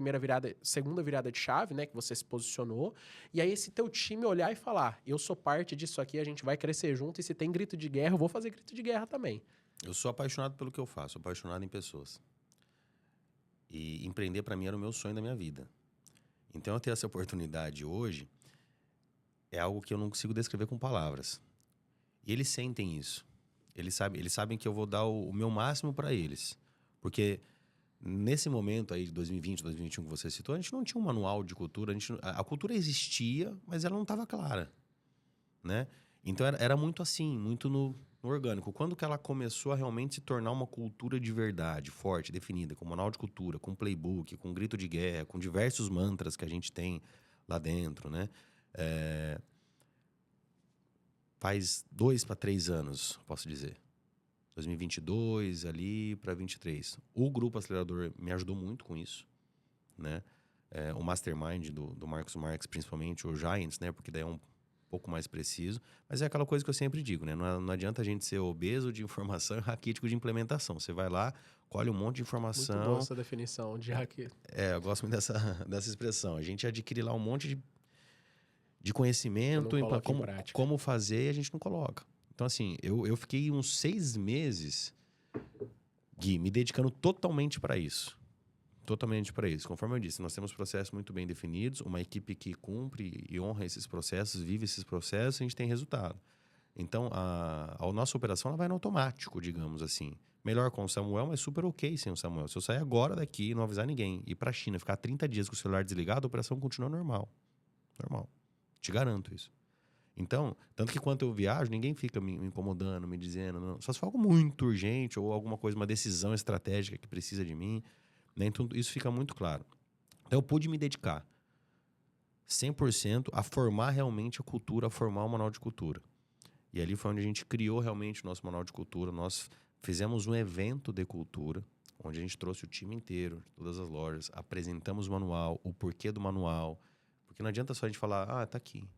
segunda virada de chave, né, que você se posicionou, e aí esse teu time olhar e falar, eu sou parte disso aqui, a gente vai crescer junto, e se tem grito de guerra, eu vou fazer grito de guerra também. Eu sou apaixonado pelo que eu faço, sou apaixonado em pessoas. E empreender, para mim, era o meu sonho da minha vida. Então, eu ter essa oportunidade hoje é algo que eu não consigo descrever com palavras. E eles sentem isso. Eles sabem que eu vou dar o meu máximo para eles. Porque nesse momento aí de 2020, 2021 que você citou, a gente não tinha um manual de cultura. A cultura existia, mas ela não estava clara, né? Então, era muito assim, muito no orgânico. Quando que ela começou a realmente se tornar uma cultura de verdade, forte, definida, com manual de cultura, com playbook, com grito de guerra, com diversos mantras que a gente tem lá dentro, né? Faz 2 para 3 anos, posso dizer. 2022 ali para 23. O Grupo Acelerador me ajudou muito com isso, né? O Mastermind do Marcos Marques, principalmente, o Giants, né? Porque daí é um pouco mais preciso, mas é aquela coisa que eu sempre digo, né? Não adianta a gente ser obeso de informação e raquítico de implementação. Você vai lá, colhe um monte de informação. Muito boa essa definição de raquítico. Eu gosto muito dessa expressão. A gente adquire lá um monte de conhecimento, como fazer, e a gente não coloca. Então, assim, eu fiquei uns 6 meses, Gui, me dedicando totalmente para isso. Totalmente para isso. Conforme eu disse, nós temos processos muito bem definidos, uma equipe que cumpre e honra esses processos, vive esses processos, a gente tem resultado. Então, a nossa operação ela vai no automático, digamos assim. Melhor com o Samuel, mas super ok sem o Samuel. Se eu sair agora daqui e não avisar ninguém, ir para a China, ficar 30 dias com o celular desligado, a operação continua normal. Normal. Te garanto isso. Então, tanto que quando eu viajo, ninguém fica me incomodando, me dizendo, não. Só se for algo muito urgente ou alguma coisa, uma decisão estratégica que precisa de mim, né? Então, isso fica muito claro. Então, eu pude me dedicar 100% a formar realmente a cultura, a formar o manual de cultura. E ali foi onde a gente criou realmente o nosso manual de cultura. Nós fizemos um evento de cultura, onde a gente trouxe o time inteiro, todas as lojas, apresentamos o manual, o porquê do manual. Porque não adianta só a gente falar, tá aqui.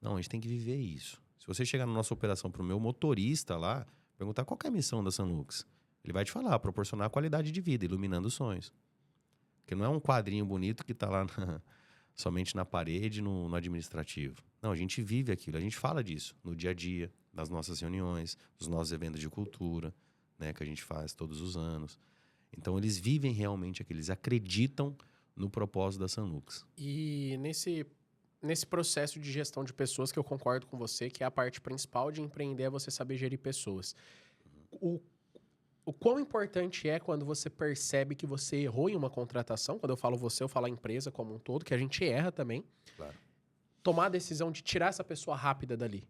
Não, a gente tem que viver isso. Se você chegar na nossa operação para o meu motorista lá, perguntar qual que é a missão da Sanlux, ele vai te falar, proporcionar qualidade de vida, iluminando sonhos. Porque não é um quadrinho bonito que está lá somente na parede, no administrativo. Não, a gente vive aquilo, a gente fala disso no dia a dia, nas nossas reuniões, nos nossos eventos de cultura, né, que a gente faz todos os anos. Então, eles vivem realmente aquilo, eles acreditam no propósito da Sanlux. E nesse processo de gestão de pessoas, que eu concordo com você, que é a parte principal de empreender, é você saber gerir pessoas. O quão importante é quando você percebe que você errou em uma contratação, quando eu falo você, eu falo a empresa como um todo, que a gente erra também, Claro. tomar a decisão de tirar essa pessoa rápida dali.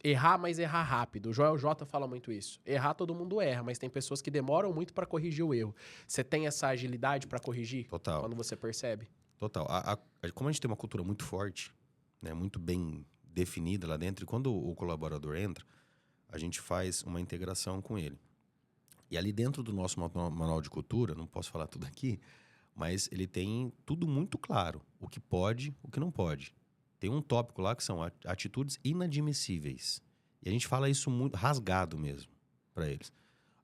Errar, mas errar rápido. O Joel J fala muito isso. Errar, todo mundo erra, mas tem pessoas que demoram muito para corrigir o erro. Você tem essa agilidade para corrigir? Total. Quando você percebe? Total. Como a gente tem uma cultura muito forte, né, muito bem definida lá dentro, e quando o colaborador entra, a gente faz uma integração com ele. E ali dentro do nosso manual de cultura, não posso falar tudo aqui, mas ele tem tudo muito claro. O que pode, o que não pode. Tem um tópico lá que são atitudes inadmissíveis. E a gente fala isso muito rasgado mesmo para eles.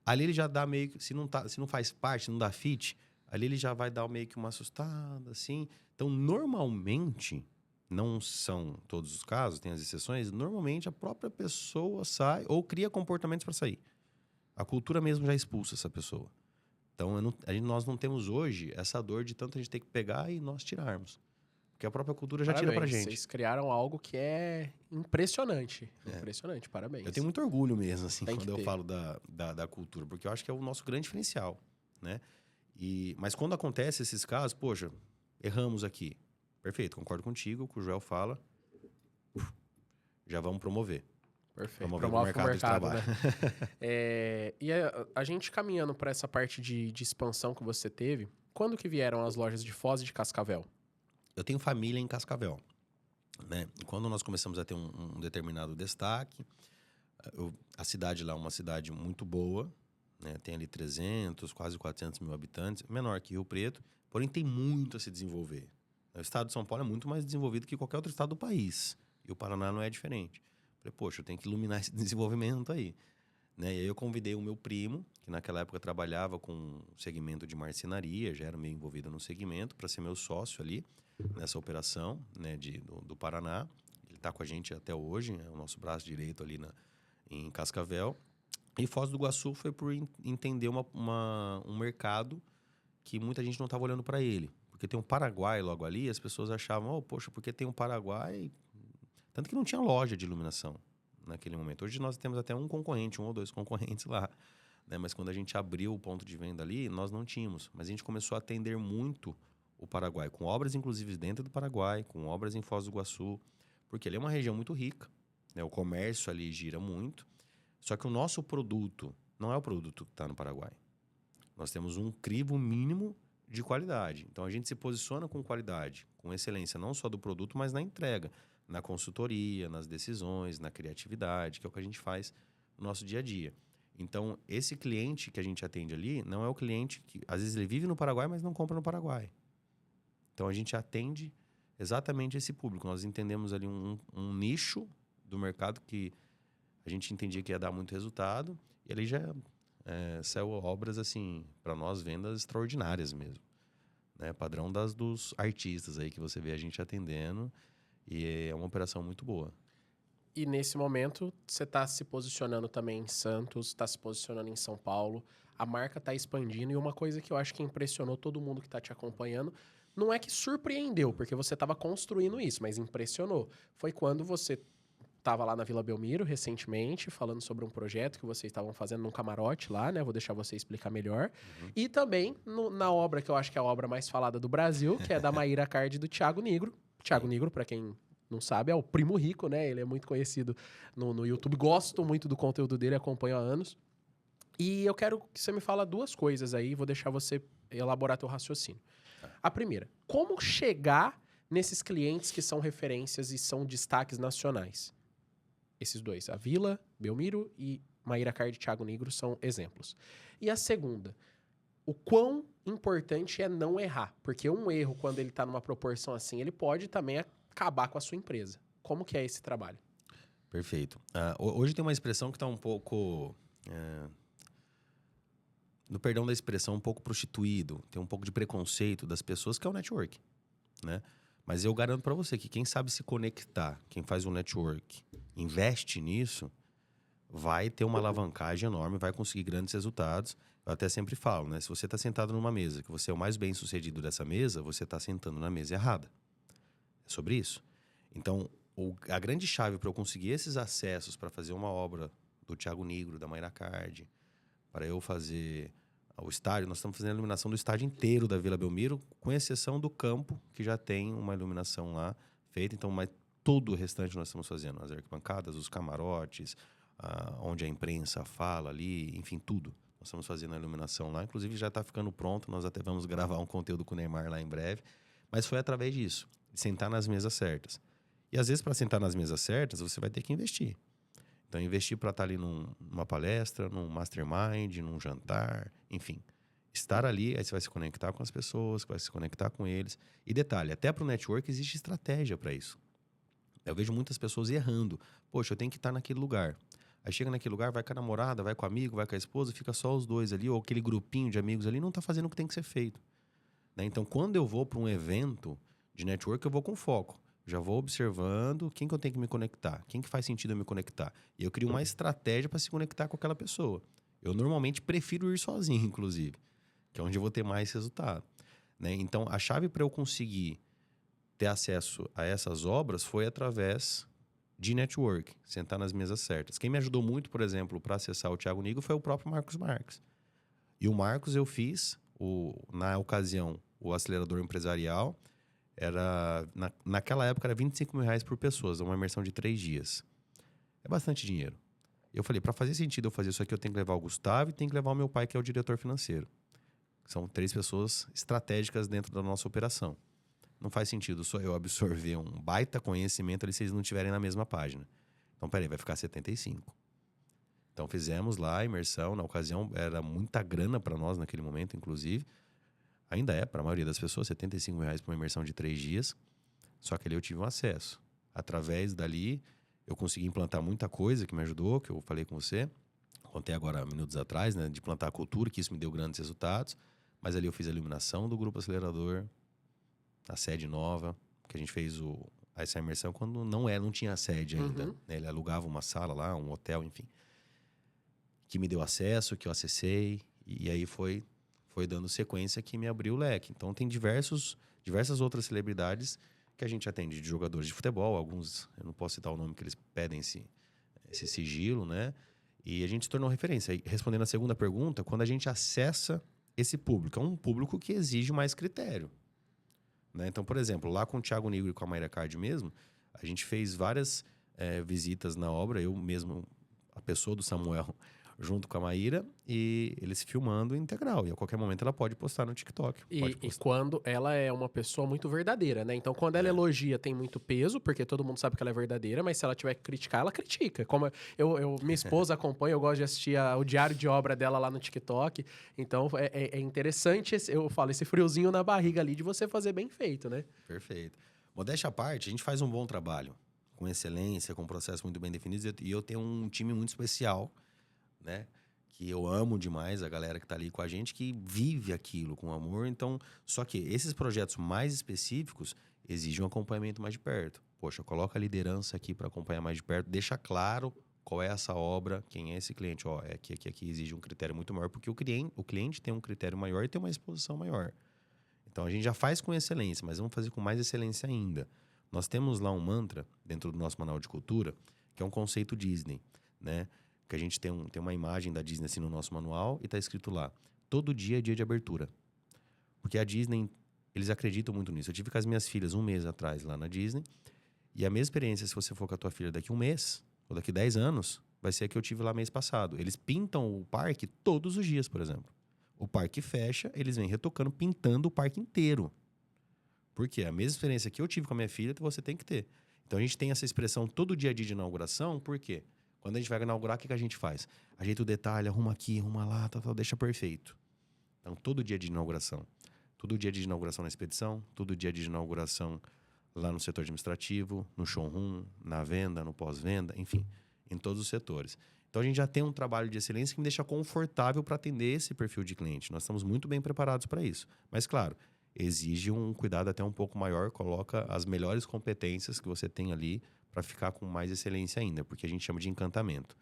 Ali ele já dá meio que, se não faz parte, não dá fit, ali ele já vai dar meio que uma assustada, assim. Então, normalmente, não são todos os casos, tem as exceções, normalmente a própria pessoa sai ou cria comportamentos para sair. A cultura mesmo já expulsa essa pessoa. Então, nós não temos hoje essa dor de tanto a gente ter que pegar e nós tirarmos. Porque a própria cultura já tira pra gente. Vocês criaram algo que é impressionante. Impressionante, parabéns. Eu tenho muito orgulho mesmo, assim, Tem quando eu falo da cultura, porque eu acho que é o nosso grande diferencial, né? Mas quando acontece esses casos, poxa, erramos aqui. Perfeito, concordo contigo, o que o Joel fala. Já vamos promover. Perfeito. Promover o mercado de trabalho. Né? E a gente caminhando para essa parte de expansão que você teve, quando que vieram as lojas de Foz e de Cascavel? Eu tenho família em Cascavel, né? E quando nós começamos a ter um determinado destaque, a cidade lá é uma cidade muito boa, né? Tem ali 300, quase 400 mil habitantes, menor que Rio Preto, porém tem muito a se desenvolver. O estado de São Paulo é muito mais desenvolvido que qualquer outro estado do país, e o Paraná não é diferente. Falei, poxa, eu tenho que iluminar esse desenvolvimento aí. Né? E aí eu convidei o meu primo, que naquela época trabalhava com segmento de marcenaria, já era meio envolvido no segmento, para ser meu sócio ali nessa operação, né, do Paraná. Ele está com a gente até hoje, é o nosso braço direito ali em Cascavel. E Foz do Iguaçu foi por entender um mercado que muita gente não estava olhando para ele. Porque tem um Paraguai logo ali, as pessoas achavam, poxa, porque tem um Paraguai... Tanto que não tinha loja de iluminação naquele momento. Hoje nós temos até um ou dois concorrentes lá. Né? Mas quando a gente abriu o ponto de venda ali, nós não tínhamos. Mas a gente começou a atender muito o Paraguai, com obras inclusive dentro do Paraguai, com obras em Foz do Iguaçu, porque ali é uma região muito rica. Né? O comércio ali gira muito. Só que o nosso produto não é o produto que está no Paraguai. Nós temos um crivo mínimo de qualidade. Então a gente se posiciona com qualidade, com excelência, não só do produto, mas na entrega. Na consultoria, nas decisões, na criatividade, que é o que a gente faz no nosso dia a dia. Então, esse cliente que a gente atende ali não é o cliente que, às vezes, ele vive no Paraguai, mas não compra no Paraguai. Então, a gente atende exatamente esse público. Nós entendemos ali um nicho do mercado que a gente entendia que ia dar muito resultado. E ali já saiu obras, assim, para nós, vendas extraordinárias mesmo. Né? Padrão dos artistas aí que você vê a gente atendendo. E é uma operação muito boa. E nesse momento, você está se posicionando também em Santos, está se posicionando em São Paulo. A marca está expandindo. E uma coisa que eu acho que impressionou todo mundo que está te acompanhando, não é que surpreendeu, porque você estava construindo isso, mas impressionou. Foi quando você estava lá na Vila Belmiro, recentemente, falando sobre um projeto que vocês estavam fazendo num camarote lá, né? Vou deixar você explicar melhor. E também na obra, que eu acho que é a obra mais falada do Brasil, que é da Maíra Card e do Thiago Nigro. Thiago Nigro, para quem não sabe, é o Primo Rico, né? Ele é muito conhecido no YouTube. Gosto muito do conteúdo dele, acompanho há anos. E eu quero que você me fala duas coisas aí, vou deixar você elaborar teu raciocínio. A primeira, como chegar nesses clientes que são referências e são destaques nacionais? Esses dois, a Vila, Belmiro e Mayra Card e Thiago Nigro são exemplos. E a segunda, o quão importante é não errar? Porque um erro, quando ele está numa proporção assim, ele pode também acabar com a sua empresa. Como que é esse trabalho? Perfeito. Hoje tem uma expressão que está um pouco... no perdão da expressão, um pouco prostituído. Tem um pouco de preconceito das pessoas, que é o network, né? Mas eu garanto para você que quem sabe se conectar, quem faz um network, investe nisso, vai ter uma alavancagem enorme, vai conseguir grandes resultados. Eu até sempre falo, né? Se você está sentado numa mesa, que você é o mais bem sucedido dessa mesa, você está sentando na mesa errada. É sobre isso. Então, a grande chave para eu conseguir esses acessos para fazer uma obra do Thiago Nigro, da Mayra Card, para eu fazer o estádio, nós estamos fazendo a iluminação do estádio inteiro da Vila Belmiro, com exceção do campo, que já tem uma iluminação lá feita. Então, mas todo o restante nós estamos fazendo. As arquibancadas, os camarotes, onde a imprensa fala ali, enfim, tudo. Nós estamos fazendo a iluminação lá. Inclusive, já está ficando pronto. Nós até vamos gravar um conteúdo com o Neymar lá em breve. Mas foi através disso, de sentar nas mesas certas. E, às vezes, para sentar nas mesas certas, você vai ter que investir. Então, investir para estar ali numa palestra, num mastermind, num jantar, enfim. Estar ali, aí você vai se conectar com as pessoas, vai se conectar com eles. E detalhe, até para o network existe estratégia para isso. Eu vejo muitas pessoas errando. Poxa, eu tenho que estar naquele lugar. Aí chega naquele lugar, vai com a namorada, vai com o amigo, vai com a esposa, fica só os dois ali, ou aquele grupinho de amigos ali, não está fazendo o que tem que ser feito. Né? Então, quando eu vou para um evento de network, eu vou com foco. Já vou observando quem que eu tenho que me conectar, quem que faz sentido eu me conectar. E eu crio uma estratégia para se conectar com aquela pessoa. Eu normalmente prefiro ir sozinho, inclusive, que é onde eu vou ter mais resultado. Né? Então, a chave para eu conseguir ter acesso a essas obras foi através de network, sentar nas mesas certas. Quem me ajudou muito, por exemplo, para acessar o Thiago Nigro foi o próprio Marcos Marques. E o Marcos eu fiz, na ocasião, o acelerador empresarial. Naquela época era R$25 mil por pessoa, uma imersão de 3 dias. É bastante dinheiro. Eu falei, para fazer sentido eu fazer isso aqui, eu tenho que levar o Gustavo e tenho que levar o meu pai, que é o diretor financeiro. São 3 pessoas estratégicas dentro da nossa operação. Não faz sentido só eu absorver um baita conhecimento ali se eles não estiverem na mesma página. Então, peraí, vai ficar 75. Então, fizemos lá a imersão. Na ocasião, era muita grana para nós naquele momento, inclusive. Ainda é, para a maioria das pessoas, R$75 mil para uma imersão de 3 dias. Só que ali eu tive um acesso. Através dali, eu consegui implantar muita coisa que me ajudou, que eu falei com você. Contei agora, minutos atrás, né, de plantar a cultura, que isso me deu grandes resultados. Mas ali eu fiz a iluminação do Grupo Acelerador, a sede nova, que a gente fez essa imersão quando não tinha sede ainda. Uhum. Né? Ele alugava uma sala lá, um hotel, enfim. Que me deu acesso, que eu acessei. E aí foi dando sequência que me abriu o leque. Então, tem diversas outras celebridades que a gente atende, de jogadores de futebol. Alguns, eu não posso citar o nome, que eles pedem esse sigilo, né? E a gente se tornou referência. E, respondendo a segunda pergunta, quando a gente acessa esse público, é um público que exige mais critério. Né? Então, por exemplo, lá com o Thiago Nigro e com a Mayra Card mesmo, a gente fez várias visitas na obra, eu mesmo, a pessoa do Samuel, junto com a Maíra, e eles filmando integral. E a qualquer momento ela pode postar no TikTok. E quando ela é uma pessoa muito verdadeira, né? Então, quando ela elogia, tem muito peso, porque todo mundo sabe que ela é verdadeira, mas se ela tiver que criticar, ela critica. Como minha esposa acompanha, eu gosto de assistir o diário de obra dela lá no TikTok. Então, é interessante, eu falo, esse friozinho na barriga ali de você fazer bem feito, né? Perfeito. Modéstia à parte, a gente faz um bom trabalho, com excelência, com processos muito bem definidos, e eu tenho um time muito especial, né? Que eu amo demais, a galera que tá ali com a gente, que vive aquilo com amor. Então, só que esses projetos mais específicos exigem um acompanhamento mais de perto. Poxa, coloca a liderança aqui para acompanhar mais de perto, deixa claro qual é essa obra, quem é esse cliente. Ó, aqui exige um critério muito maior, porque o cliente tem um critério maior e tem uma exposição maior. Então, a gente já faz com excelência, mas vamos fazer com mais excelência ainda. Nós temos lá um mantra, dentro do nosso manual de cultura, que é um conceito Disney, né? Que a gente tem uma imagem da Disney assim no nosso manual e está escrito lá, todo dia é dia de abertura. Porque a Disney, eles acreditam muito nisso. Eu tive com as minhas filhas 1 mês atrás lá na Disney. E a mesma experiência, se você for com a tua filha daqui 1 mês, ou daqui 10 anos, vai ser a que eu tive lá mês passado. Eles pintam o parque todos os dias, por exemplo. O parque fecha, eles vêm retocando, pintando o parque inteiro. Por quê? A mesma experiência que eu tive com a minha filha, você tem que ter. Então a gente tem essa expressão todo dia de inauguração, por quê? Quando a gente vai inaugurar, o que a gente faz? Ajeita o detalhe, arruma aqui, arruma lá, tal, deixa perfeito. Então todo dia de inauguração. Todo dia de inauguração na expedição, todo dia de inauguração lá no setor administrativo, no showroom, na venda, no pós-venda, enfim, em todos os setores. Então a gente já tem um trabalho de excelência que me deixa confortável para atender esse perfil de cliente. Nós estamos muito bem preparados para isso. Mas, claro, exige um cuidado até um pouco maior, coloca as melhores competências que você tem ali para ficar com mais excelência ainda, porque a gente chama de encantamento.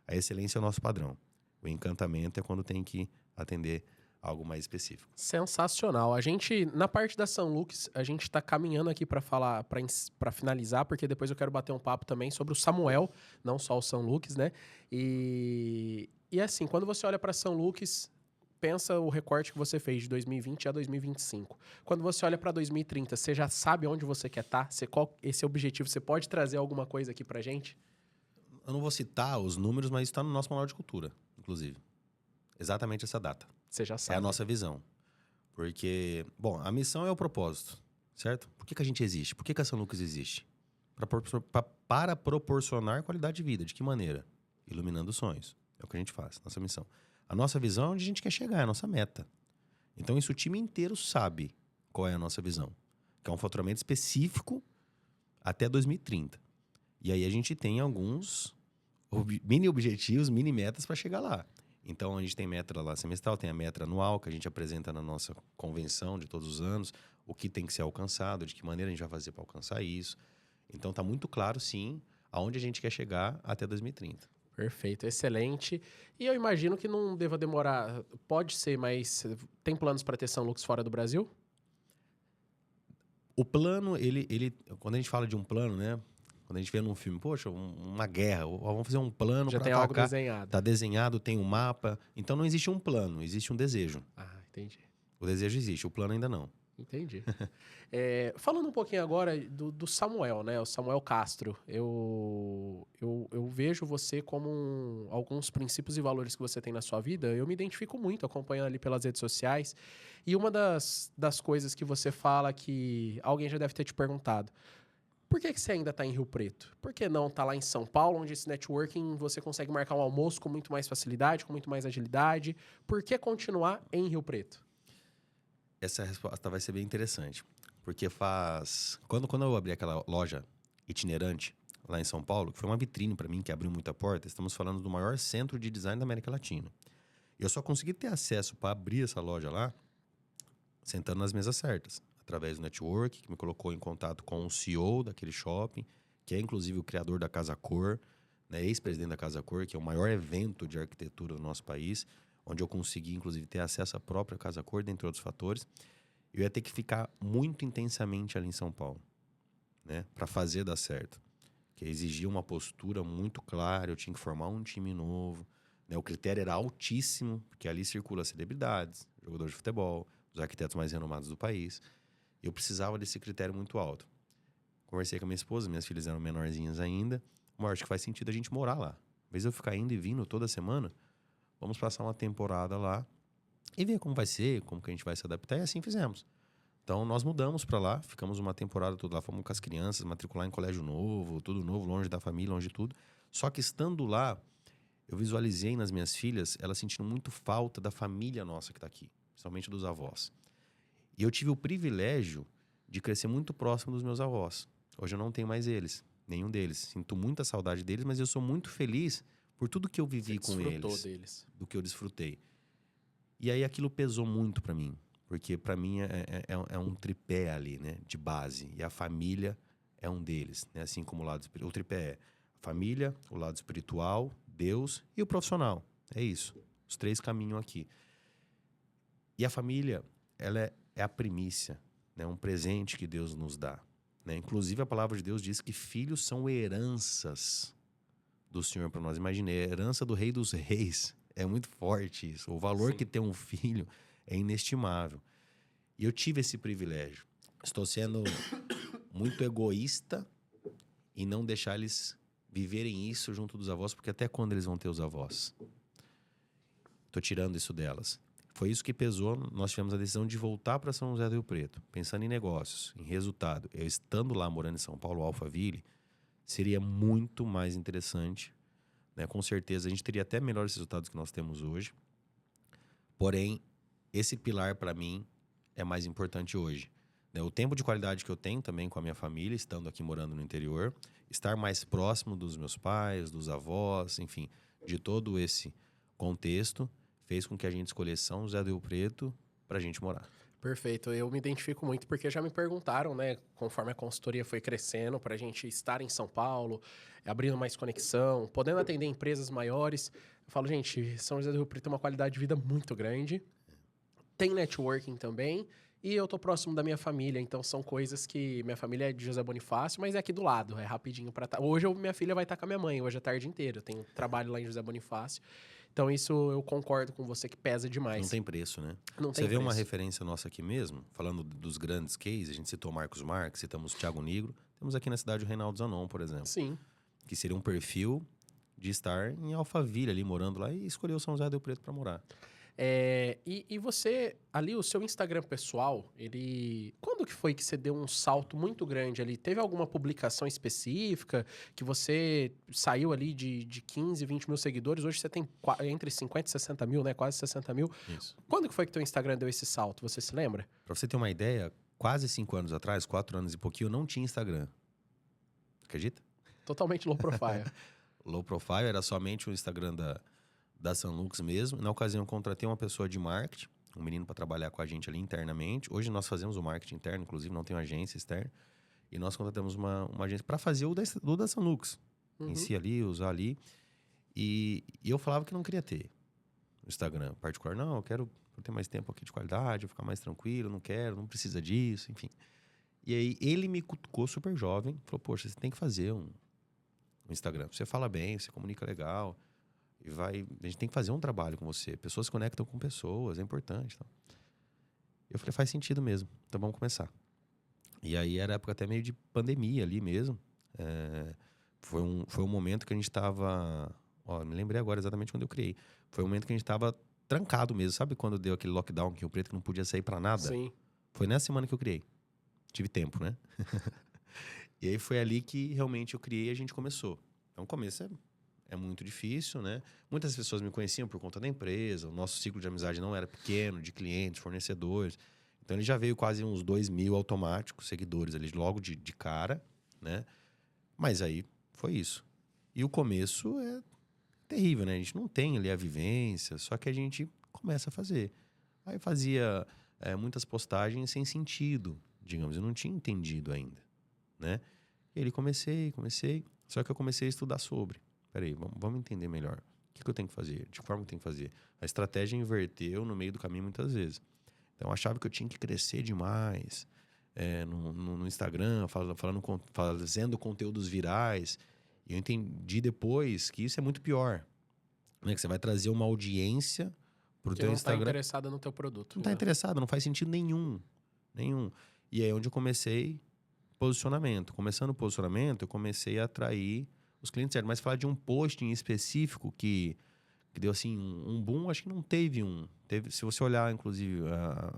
A excelência é o nosso padrão. O encantamento é quando tem que atender algo mais específico. Sensacional. A gente, na parte da São Lucas, a gente está caminhando aqui para falar, para finalizar, porque depois eu quero bater um papo também sobre o Samuel, não só o São Lucas, né? E assim, quando você olha para São Lucas, pensa o recorte que você fez de 2020 a 2025. Quando você olha para 2030, você já sabe onde você quer estar? Qual esse objetivo? Você pode trazer alguma coisa aqui para gente? Eu não vou citar os números, mas está no nosso manual de cultura, inclusive. Exatamente essa data. Você já sabe. É a nossa visão. Porque, bom, a missão é o propósito, certo? Por que a gente existe? Por que a São Lucas existe? Para proporcionar qualidade de vida. De que maneira? Iluminando sonhos. É o que a gente faz, nossa missão. A nossa visão é onde a gente quer chegar, é a nossa meta. Então, isso o time inteiro sabe qual é a nossa visão. Que é um faturamento específico até 2030. E aí a gente tem alguns mini objetivos, mini metas para chegar lá. Então, a gente tem meta lá semestral, tem a meta anual, que a gente apresenta na nossa convenção de todos os anos, o que tem que ser alcançado, de que maneira a gente vai fazer para alcançar isso. Então, está muito claro, sim, aonde a gente quer chegar até 2030. Perfeito, excelente. E eu imagino que não deva demorar, pode ser, mas tem planos para ter São Lucas fora do Brasil? O plano, quando a gente fala de um plano, né? Quando a gente vê num filme, poxa, uma guerra, vamos fazer um plano para atacar. Já tem algo desenhado. Está desenhado, tem um mapa. Então não existe um plano, existe um desejo. Ah, entendi. O desejo existe, o plano ainda não. Entendi. Falando um pouquinho agora do Samuel, né? O Samuel Castro. Eu vejo você como alguns princípios e valores que você tem na sua vida. Eu me identifico muito acompanhando ali pelas redes sociais. E uma das coisas que você fala que alguém já deve ter te perguntado. Por que você ainda está em Rio Preto? Por que não tá lá em São Paulo, onde esse networking você consegue marcar um almoço com muito mais facilidade, com muito mais agilidade? Por que continuar em Rio Preto? Essa resposta vai ser bem interessante. Porque quando eu abri aquela loja itinerante lá em São Paulo, que foi uma vitrine para mim, que abriu muita porta, estamos falando do maior centro de design da América Latina. Eu só consegui ter acesso para abrir essa loja lá sentando nas mesas certas. Através do network, que me colocou em contato com o CEO daquele shopping, que é inclusive o criador da Casa Cor, né, ex-presidente da Casa Cor, que é o maior evento de arquitetura do nosso país, onde eu consegui, inclusive, ter acesso à própria Casa Cor, dentre outros fatores. Eu ia ter que ficar muito intensamente ali em São Paulo, né, para fazer dar certo. Que exigia uma postura muito clara, eu tinha que formar um time novo, né, o critério era altíssimo, porque ali circula celebridades, jogadores de futebol, os arquitetos mais renomados do país. Eu precisava desse critério muito alto. Conversei com a minha esposa, minhas filhas eram menorzinhas ainda. Mas acho que faz sentido a gente morar lá. Em vez de eu ficar indo e vindo toda semana, vamos passar uma temporada lá e ver como vai ser, como que a gente vai se adaptar. E assim fizemos. Então, nós mudamos para lá, ficamos uma temporada toda lá, fomos com as crianças, matricular em colégio novo, tudo novo, longe da família, longe de tudo. Só que estando lá, eu visualizei nas minhas filhas, elas sentindo muito falta da família nossa que está aqui, principalmente dos avós. E eu tive o privilégio de crescer muito próximo dos meus avós. Hoje eu não tenho mais eles, nenhum deles. Sinto muita saudade deles, mas eu sou muito feliz por tudo que eu vivi com eles, do que eu desfrutei. E aí aquilo pesou muito para mim, porque para mim é um tripé ali, né, de base. E a família é um deles, né, assim como o tripé é a família, o lado espiritual, Deus e o profissional. É isso, os 3 caminham aqui. E a família, ela é a primícia, né? Um presente que Deus nos dá, né? Inclusive, a palavra de Deus diz que filhos são heranças do Senhor para nós. Imagine, a herança do Rei dos Reis. É muito forte isso. O valor que tem um filho é inestimável. E eu tive esse privilégio. Estou sendo muito egoísta em não deixar eles viverem isso junto dos avós, porque até quando eles vão ter os avós? Estou tirando isso delas. Foi isso que pesou. Nós tivemos a decisão de voltar para São José do Rio Preto, pensando em negócios, em resultado. Eu estando lá, morando em São Paulo, Alphaville, seria muito mais interessante, né? Com certeza, a gente teria até melhores resultados que nós temos hoje. Porém, esse pilar, para mim, é mais importante hoje. Né? O tempo de qualidade que eu tenho também com a minha família, estando aqui morando no interior, estar mais próximo dos meus pais, dos avós, enfim, de todo esse contexto, fez com que a gente escolhesse São José do Rio Preto para a gente morar. Perfeito, eu me identifico muito porque já me perguntaram, né, conforme a consultoria foi crescendo, para a gente estar em São Paulo, abrindo mais conexão, podendo atender empresas maiores. Eu falo, gente, São José do Rio Preto tem uma qualidade de vida muito grande, tem networking também, e eu tô próximo da minha família, então são coisas que... Minha família é de José Bonifácio, mas é aqui do lado, é rapidinho para... Hoje minha filha vai estar com a minha mãe, hoje a tarde inteira, eu tenho trabalho lá em José Bonifácio. Então, isso eu concordo com você que pesa demais. Não tem preço, né? Não tem Você vê preço. uma referência nossa aqui mesmo, falando dos grandes cases, a gente citou Marcos Marques, citamos Thiago Nigro, temos aqui na cidade o Reinaldo Zanon, por exemplo. Sim. Que seria um perfil de estar em Alphaville, ali morando lá, e escolheu São José do Rio Preto para morar. E você, ali, o seu Instagram pessoal, ele... Quando que foi que você deu um salto muito grande ali? Teve alguma publicação específica que você saiu ali de 15, 20 mil seguidores? Hoje você tem entre 50 e 60 mil, né? Quase 60 mil. Isso. Quando que foi que teu Instagram deu esse salto? Você se lembra? Para você ter uma ideia, quase 5 anos atrás, 4 anos e pouquinho, eu não tinha Instagram. Acredita? Totalmente low profile. Low profile, era somente o Instagram da Sanlux mesmo. Na ocasião, eu contratei uma pessoa de marketing, um menino para trabalhar com a gente ali internamente. Hoje nós fazemos o marketing interno, inclusive não tem uma agência externa. E nós contratamos uma agência para fazer o da Sanlux. Em si ali, usar ali. E eu falava que não queria ter o Instagram particular. Não, eu quero ter mais tempo aqui de qualidade, eu ficar mais tranquilo, não quero, não precisa disso, enfim. E aí ele me cutucou super jovem, falou, poxa, você tem que fazer um Instagram. Você fala bem, você comunica legal. E a gente tem que fazer um trabalho com você. Pessoas se conectam com pessoas, é importante. Então. Eu falei, faz sentido mesmo. Então vamos começar. E aí era época até meio de pandemia ali mesmo. Foi um momento que a gente estava... me lembrei agora exatamente quando eu criei. Foi um momento que a gente estava trancado mesmo. Sabe quando deu aquele lockdown que o Preto que não podia sair para nada? Sim. Foi nessa semana que eu criei. Tive tempo, né? E aí foi ali que realmente eu criei e a gente começou. Então o começo é muito difícil, né? Muitas pessoas me conheciam por conta da empresa, o nosso ciclo de amizade não era pequeno, de clientes, fornecedores. Então ele já veio quase uns 2.000 automáticos, seguidores ali, logo de cara, né? Mas aí foi isso. E o começo é terrível, né? A gente não tem ali a vivência, só que a gente começa a fazer. Aí fazia muitas postagens sem sentido, digamos, eu não tinha entendido ainda, né? E aí comecei, só que eu comecei a estudar sobre. Peraí, vamos entender melhor. O que eu tenho que fazer? De que forma eu tenho que fazer? A estratégia inverteu no meio do caminho muitas vezes. Então, eu achava que eu tinha que crescer demais no Instagram, fazendo conteúdos virais. E eu entendi depois que isso é muito pior. Né? Que você vai trazer uma audiência pro teu Instagram. Não está interessada no teu produto. Não está interessada, não faz sentido nenhum. E aí é onde eu comecei posicionamento. Começando o posicionamento, eu comecei a atrair os clientes certos. Mas falar de um post em específico que deu assim um boom, acho que não teve um. Se você olhar, inclusive,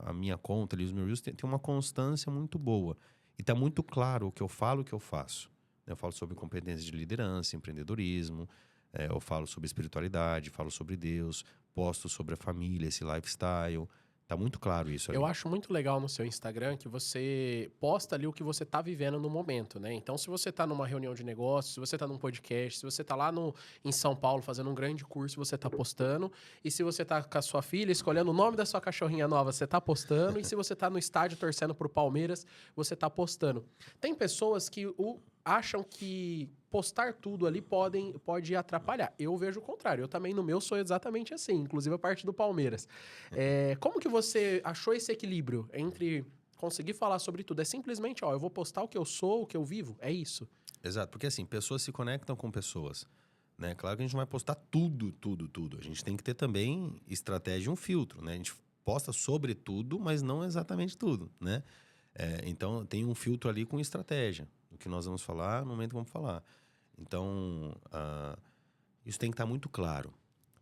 a minha conta ali, os meus reels, tem uma constância muito boa. E está muito claro o que eu falo e o que eu faço. Eu falo sobre competência de liderança, empreendedorismo, eu falo sobre espiritualidade, falo sobre Deus, posto sobre a família, esse lifestyle. Tá muito claro isso ali. Eu acho muito legal no seu Instagram que você posta ali o que você tá vivendo no momento, né? Então, se você tá numa reunião de negócios, se você tá num podcast, se você tá lá em São Paulo fazendo um grande curso, você tá postando. E se você tá com a sua filha escolhendo o nome da sua cachorrinha nova, você tá postando. E se você tá no estádio torcendo pro Palmeiras, você tá postando. Tem pessoas que acham que postar tudo ali pode atrapalhar. Eu vejo o contrário. Eu também, no meu, sou exatamente assim. Inclusive a parte do Palmeiras. Como que você achou esse equilíbrio entre conseguir falar sobre tudo? É simplesmente, eu vou postar o que eu sou, o que eu vivo? É isso? Exato. Porque assim, pessoas se conectam com pessoas. Né? Claro que a gente não vai postar tudo. A gente tem que ter também estratégia e um filtro. Né? A gente posta sobre tudo, mas não exatamente tudo, né? Então, tem um filtro ali com estratégia. O que nós vamos falar, no momento que vamos falar. Então, isso tem que estar muito claro.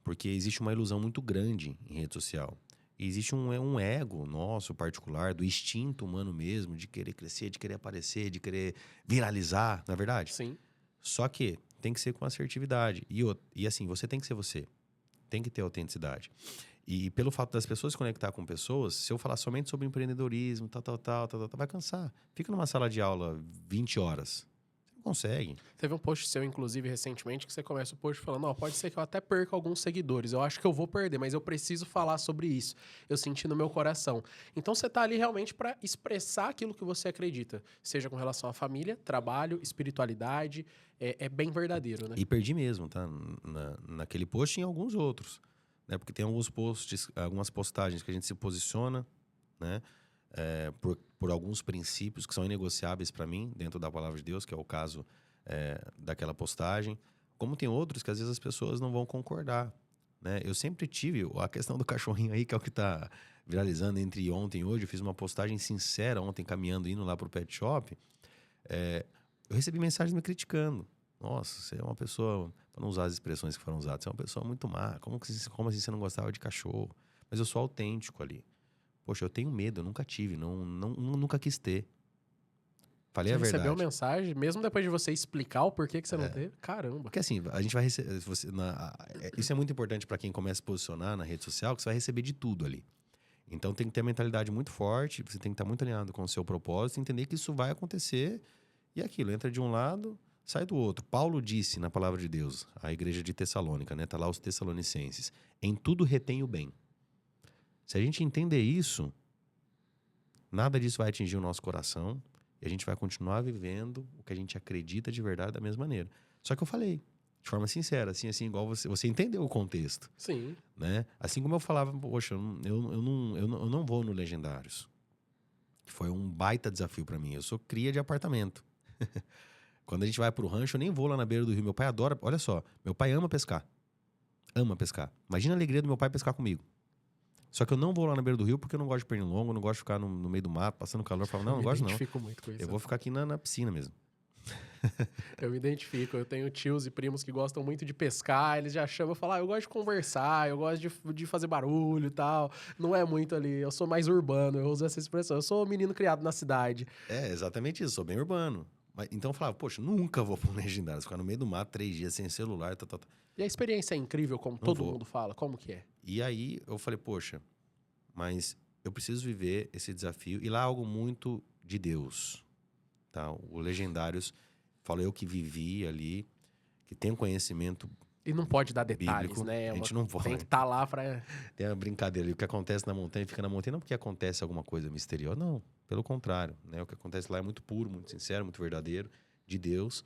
Porque existe uma ilusão muito grande em rede social. E existe um ego nosso, particular, do instinto humano mesmo, de querer crescer, de querer aparecer, de querer viralizar, não é verdade? Sim. Só que tem que ser com assertividade. E assim, você tem que ser você. Tem que ter autenticidade. E pelo fato das pessoas se conectar com pessoas, se eu falar somente sobre empreendedorismo, tal, vai cansar. Fica numa sala de aula 20 horas. Você não consegue. Teve um post seu, inclusive, recentemente, que você começa o post falando, ó, pode ser que eu até perca alguns seguidores, eu acho que eu vou perder, mas eu preciso falar sobre isso. Eu senti no meu coração. Então, você tá ali realmente para expressar aquilo que você acredita, seja com relação à família, trabalho, espiritualidade, é bem verdadeiro, né? E perdi mesmo, tá? Naquele post e em alguns outros. Né? Porque tem alguns posts, algumas postagens que a gente se posiciona, né? Por alguns princípios que são inegociáveis para mim, dentro da palavra de Deus, que é o caso daquela postagem. Como tem outros que às vezes as pessoas não vão concordar. Né? Eu sempre tive a questão do cachorrinho aí, que é o que está viralizando entre ontem e hoje. Eu fiz uma postagem sincera ontem, caminhando, indo lá pro pet shop. Eu recebi mensagens me criticando. Nossa, você é uma pessoa, para não usar as expressões que foram usadas, você é uma pessoa muito má. Como assim você não gostava de cachorro? Mas eu sou autêntico ali. Poxa, eu tenho medo, eu nunca tive, nunca quis ter. Falei Você a verdade. recebeu mensagem, mesmo depois de você explicar o porquê que você não teve? Caramba. Porque assim, a gente vai receber. Isso é muito importante para quem começa a se posicionar na rede social, que você vai receber de tudo ali. Então tem que ter uma mentalidade muito forte, você tem que estar muito alinhado com o seu propósito, entender que isso vai acontecer e aquilo entra de um lado, sai do outro. Paulo disse na palavra de Deus, a igreja de Tessalônica, né? Tá lá os Tessalonicenses. Em tudo retém o bem. Se a gente entender isso, nada disso vai atingir o nosso coração e a gente vai continuar vivendo o que a gente acredita de verdade da mesma maneira. Só que eu falei, de forma sincera, assim, igual você entendeu o contexto. Sim. Né? Assim como eu falava, poxa, eu não vou no Legendários. Que foi um baita desafio para mim. Eu sou cria de apartamento. Quando a gente vai pro rancho, eu nem vou lá na beira do rio. Meu pai adora, olha só, meu pai ama pescar. Ama pescar. Imagina a alegria do meu pai pescar comigo. Só que eu não vou lá na beira do rio porque eu não gosto de pernilongo, não gosto de ficar no meio do mato, passando calor. Eu falo, não gosto não. Eu me identifico muito com isso. Eu vou ficar aqui na piscina mesmo. Eu me identifico. Eu tenho tios e primos que gostam muito de pescar. Eles já chamam e falam, eu gosto de conversar, eu gosto de fazer barulho e tal. Não é muito ali. Eu sou mais urbano, eu uso essa expressão. Eu sou um menino criado na cidade. É, exatamente isso. Sou bem urbano. Então eu falava, poxa, nunca vou pro Legendários. Ficar no meio do mato 3 dias sem celular, tal. E a experiência é incrível, como todo mundo fala? Como que é? E aí eu falei, poxa, mas eu preciso viver esse desafio. E lá é algo muito de Deus. Tá? O Legendários, falo eu que vivi ali, que tenho conhecimento. E não pode dar detalhes, bíblico, né? A gente não pode. Tem que estar lá pra... Tem uma brincadeira ali. O que acontece na montanha fica na montanha, não porque acontece alguma coisa misteriosa, não. Pelo contrário, né? O que acontece lá é muito puro, muito sincero, muito verdadeiro, de Deus.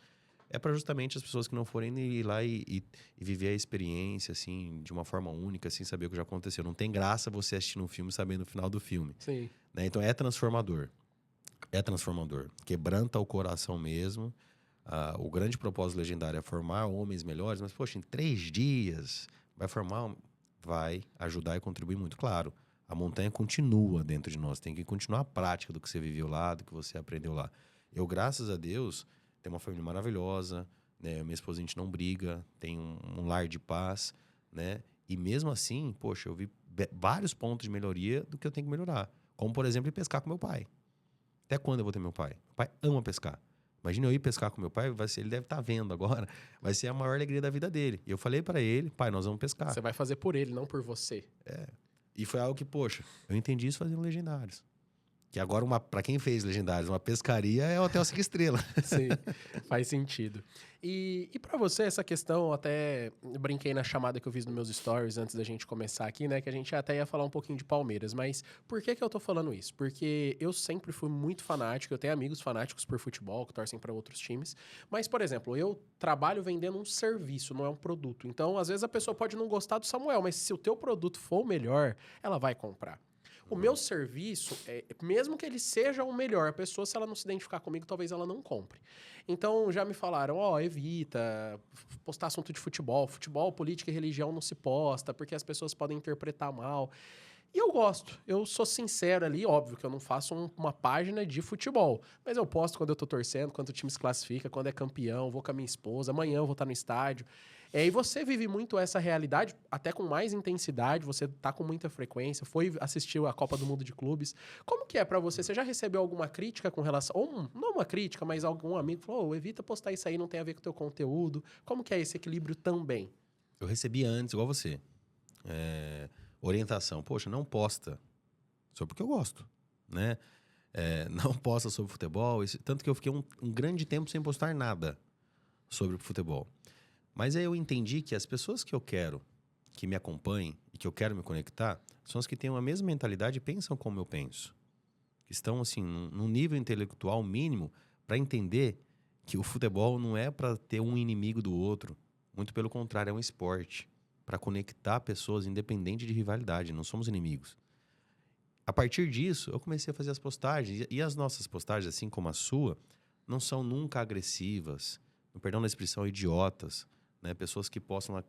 É para justamente as pessoas que não forem ir lá e viver a experiência, assim, de uma forma única, sem saber o que já aconteceu. Não tem graça você assistir um filme sabendo o final do filme. Sim. Né? Então é transformador. É transformador. Quebranta o coração mesmo. O grande propósito legendário é formar homens melhores, mas, poxa, em 3 dias vai ajudar e contribuir muito. Claro, a montanha continua dentro de nós, tem que continuar a prática do que você viveu lá, do que você aprendeu lá. Eu, graças a Deus, tenho uma família maravilhosa, né? Minha esposa, a gente não briga, tem um lar de paz, né? E mesmo assim, poxa, eu vi vários pontos de melhoria do que eu tenho que melhorar. Como, por exemplo, ir pescar com meu pai. Até quando eu vou ter meu pai? Meu pai ama pescar. Imagina eu ir pescar com meu pai, ele deve estar vendo agora, vai ser a maior alegria da vida dele. E eu falei para ele, pai, nós vamos pescar. Você vai fazer por ele, não por você. E foi algo que, poxa, eu entendi isso fazendo Legendários. Que agora, para quem fez Legendários, uma pescaria é Hotel 5 Estrelas. Sim, faz sentido. E para você, essa questão, até brinquei na chamada que eu fiz nos meus stories antes da gente começar aqui, né? Que a gente até ia falar um pouquinho de Palmeiras. Mas por que eu tô falando isso? Porque eu sempre fui muito fanático, eu tenho amigos fanáticos por futebol, que torcem para outros times. Mas, por exemplo, eu trabalho vendendo um serviço, não é um produto. Então, às vezes a pessoa pode não gostar do Samuel, mas se o teu produto for o melhor, ela vai comprar. O meu serviço, mesmo que ele seja o melhor, a pessoa, se ela não se identificar comigo, talvez ela não compre. Então, já me falaram, evita postar assunto de futebol. Futebol, política e religião não se posta, porque as pessoas podem interpretar mal. E eu gosto, eu sou sincero ali, óbvio que eu não faço uma página de futebol, mas eu posto quando eu tô torcendo, quando o time se classifica, quando é campeão, vou com a minha esposa, amanhã eu vou estar no estádio. E você vive muito essa realidade, até com mais intensidade, você tá com muita frequência, foi assistir a Copa do Mundo de Clubes. Como que é pra você? Você já recebeu alguma crítica com relação, ou não uma crítica, mas algum amigo falou, evita postar isso aí, não tem a ver com o teu conteúdo. Como que é esse equilíbrio também? Eu recebi antes, igual você. Orientação. Poxa, não posta sobre o que eu gosto, né? Não posta sobre futebol. Tanto que eu fiquei um grande tempo sem postar nada sobre futebol. Mas aí eu entendi que as pessoas que eu quero que me acompanhem e que eu quero me conectar são as que têm a mesma mentalidade e pensam como eu penso. Que estão, assim, num nível intelectual mínimo para entender que o futebol não é para ter um inimigo do outro. Muito pelo contrário, é um esporte para conectar pessoas independente de rivalidade. Não somos inimigos. A partir disso, eu comecei a fazer as postagens. E as nossas postagens, assim como a sua, não são nunca agressivas. Perdão da expressão, idiotas. Né? Pessoas que postam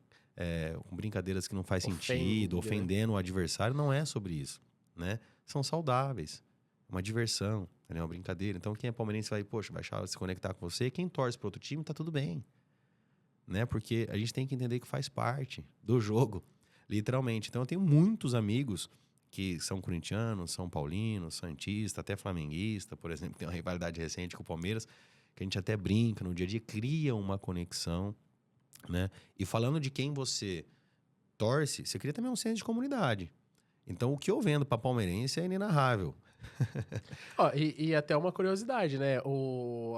com brincadeiras que não faz sentido, ofendendo o adversário. Não é sobre isso. Né? São saudáveis. Uma diversão, né? Uma brincadeira. Então, quem é palmeirense vai, poxa, vai se conectar com você. Quem torce para outro time, tá tudo bem. Né? Porque a gente tem que entender que faz parte do jogo, literalmente. Então, eu tenho muitos amigos que são corintianos, são paulinos, santistas, até flamenguista, por exemplo, tem uma rivalidade recente com o Palmeiras, que a gente até brinca no dia a dia, cria uma conexão, né? E falando de quem você torce, você cria também um senso de comunidade. Então, o que eu vendo para palmeirense é inenarrável. E até uma curiosidade, né?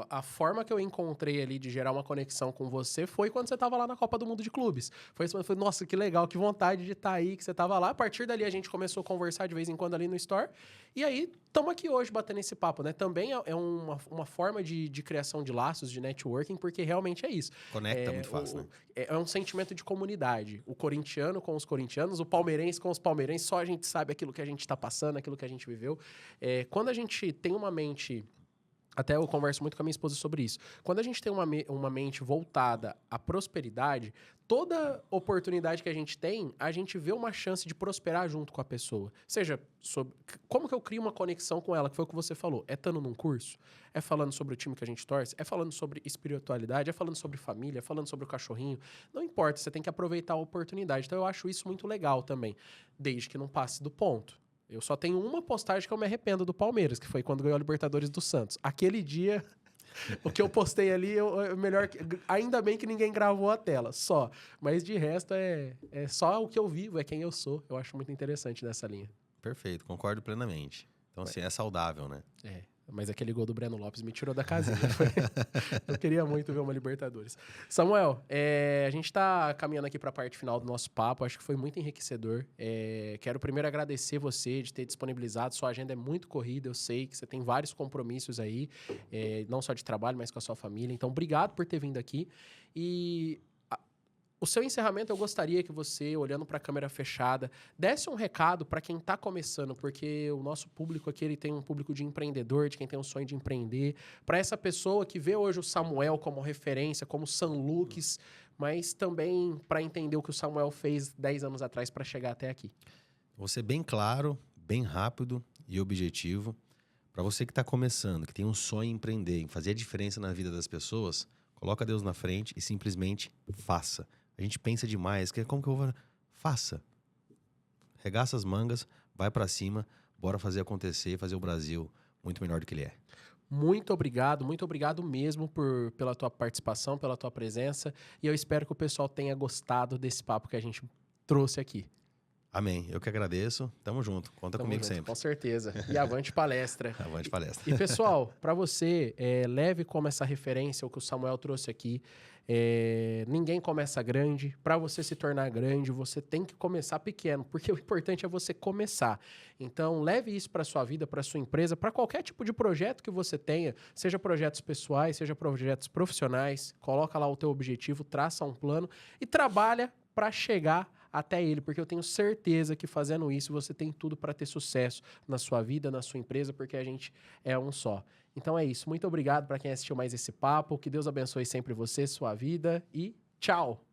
A forma que eu encontrei ali de gerar uma conexão com você foi quando você tava lá na Copa do Mundo de Clubes. Foi nossa, que legal, que vontade de estar aí, que você tava lá. A partir dali a gente começou a conversar de vez em quando ali no Store. E aí, estamos aqui hoje batendo esse papo, né? Também é uma forma de criação de laços, de networking, porque realmente é isso. Conecta muito fácil, né? É um sentimento de comunidade. O corintiano com os corintianos, o palmeirense com os palmeirenses, só a gente sabe aquilo que a gente tá passando, aquilo que a gente viveu. Quando a gente tem uma mente... Até eu converso muito com a minha esposa sobre isso. Quando a gente tem uma mente voltada à prosperidade, toda oportunidade que a gente vê uma chance de prosperar junto com a pessoa. Seja, como que eu crio uma conexão com ela, que foi o que você falou. É estando num curso? É falando sobre o time que a gente torce? É falando sobre espiritualidade? É falando sobre família? É falando sobre o cachorrinho? Não importa, você tem que aproveitar a oportunidade. Então eu acho isso muito legal também, desde que não passe do ponto. Eu só tenho uma postagem que eu me arrependo do Palmeiras, que foi quando ganhou a Libertadores do Santos. Aquele dia, o que eu postei ali, ainda bem que ninguém gravou a tela, só. Mas de resto, é só o que eu vivo, é quem eu sou. Eu acho muito interessante nessa linha. Perfeito, concordo plenamente. Então, assim, é saudável, né? Mas aquele gol do Breno Lopes me tirou da casinha. Eu queria muito ver uma Libertadores. Samuel, a gente tá caminhando aqui para a parte final do nosso papo. Acho que foi muito enriquecedor. Quero primeiro agradecer você de ter disponibilizado. Sua agenda é muito corrida. Eu sei que você tem vários compromissos aí, não só de trabalho, mas com a sua família. Então, obrigado por ter vindo aqui. E o seu encerramento, eu gostaria que você, olhando para a câmera fechada, desse um recado para quem está começando, porque o nosso público aqui ele tem um público de empreendedor, de quem tem um sonho de empreender. Para essa pessoa que vê hoje o Samuel como referência, como San Lucas, mas também para entender o que o Samuel fez 10 anos atrás para chegar até aqui. Vou ser bem claro, bem rápido e objetivo. Para você que está começando, que tem um sonho em empreender, em fazer a diferença na vida das pessoas, coloca Deus na frente e simplesmente faça. A gente pensa demais, como que eu vou... Faça. Regaça as mangas, vai pra cima, bora fazer acontecer, fazer o Brasil muito melhor do que ele é. Muito obrigado mesmo pela tua participação, pela tua presença. E eu espero que o pessoal tenha gostado desse papo que a gente trouxe aqui. Amém. Eu que agradeço. Tamo junto. Conta comigo sempre. Com certeza. E avante palestra. Avante palestra. E, pessoal, para você, leve como essa referência o que o Samuel trouxe aqui. Ninguém começa grande. Para você se tornar grande, você tem que começar pequeno, porque o importante é você começar. Então, leve isso para sua vida, para sua empresa, para qualquer tipo de projeto que você tenha, seja projetos pessoais, seja projetos profissionais. Coloca lá o teu objetivo, traça um plano e trabalha para chegar até ele, porque eu tenho certeza que fazendo isso você tem tudo para ter sucesso na sua vida, na sua empresa, porque a gente é um só. Então é isso. Muito obrigado para quem assistiu mais esse papo. Que Deus abençoe sempre você, sua vida e tchau!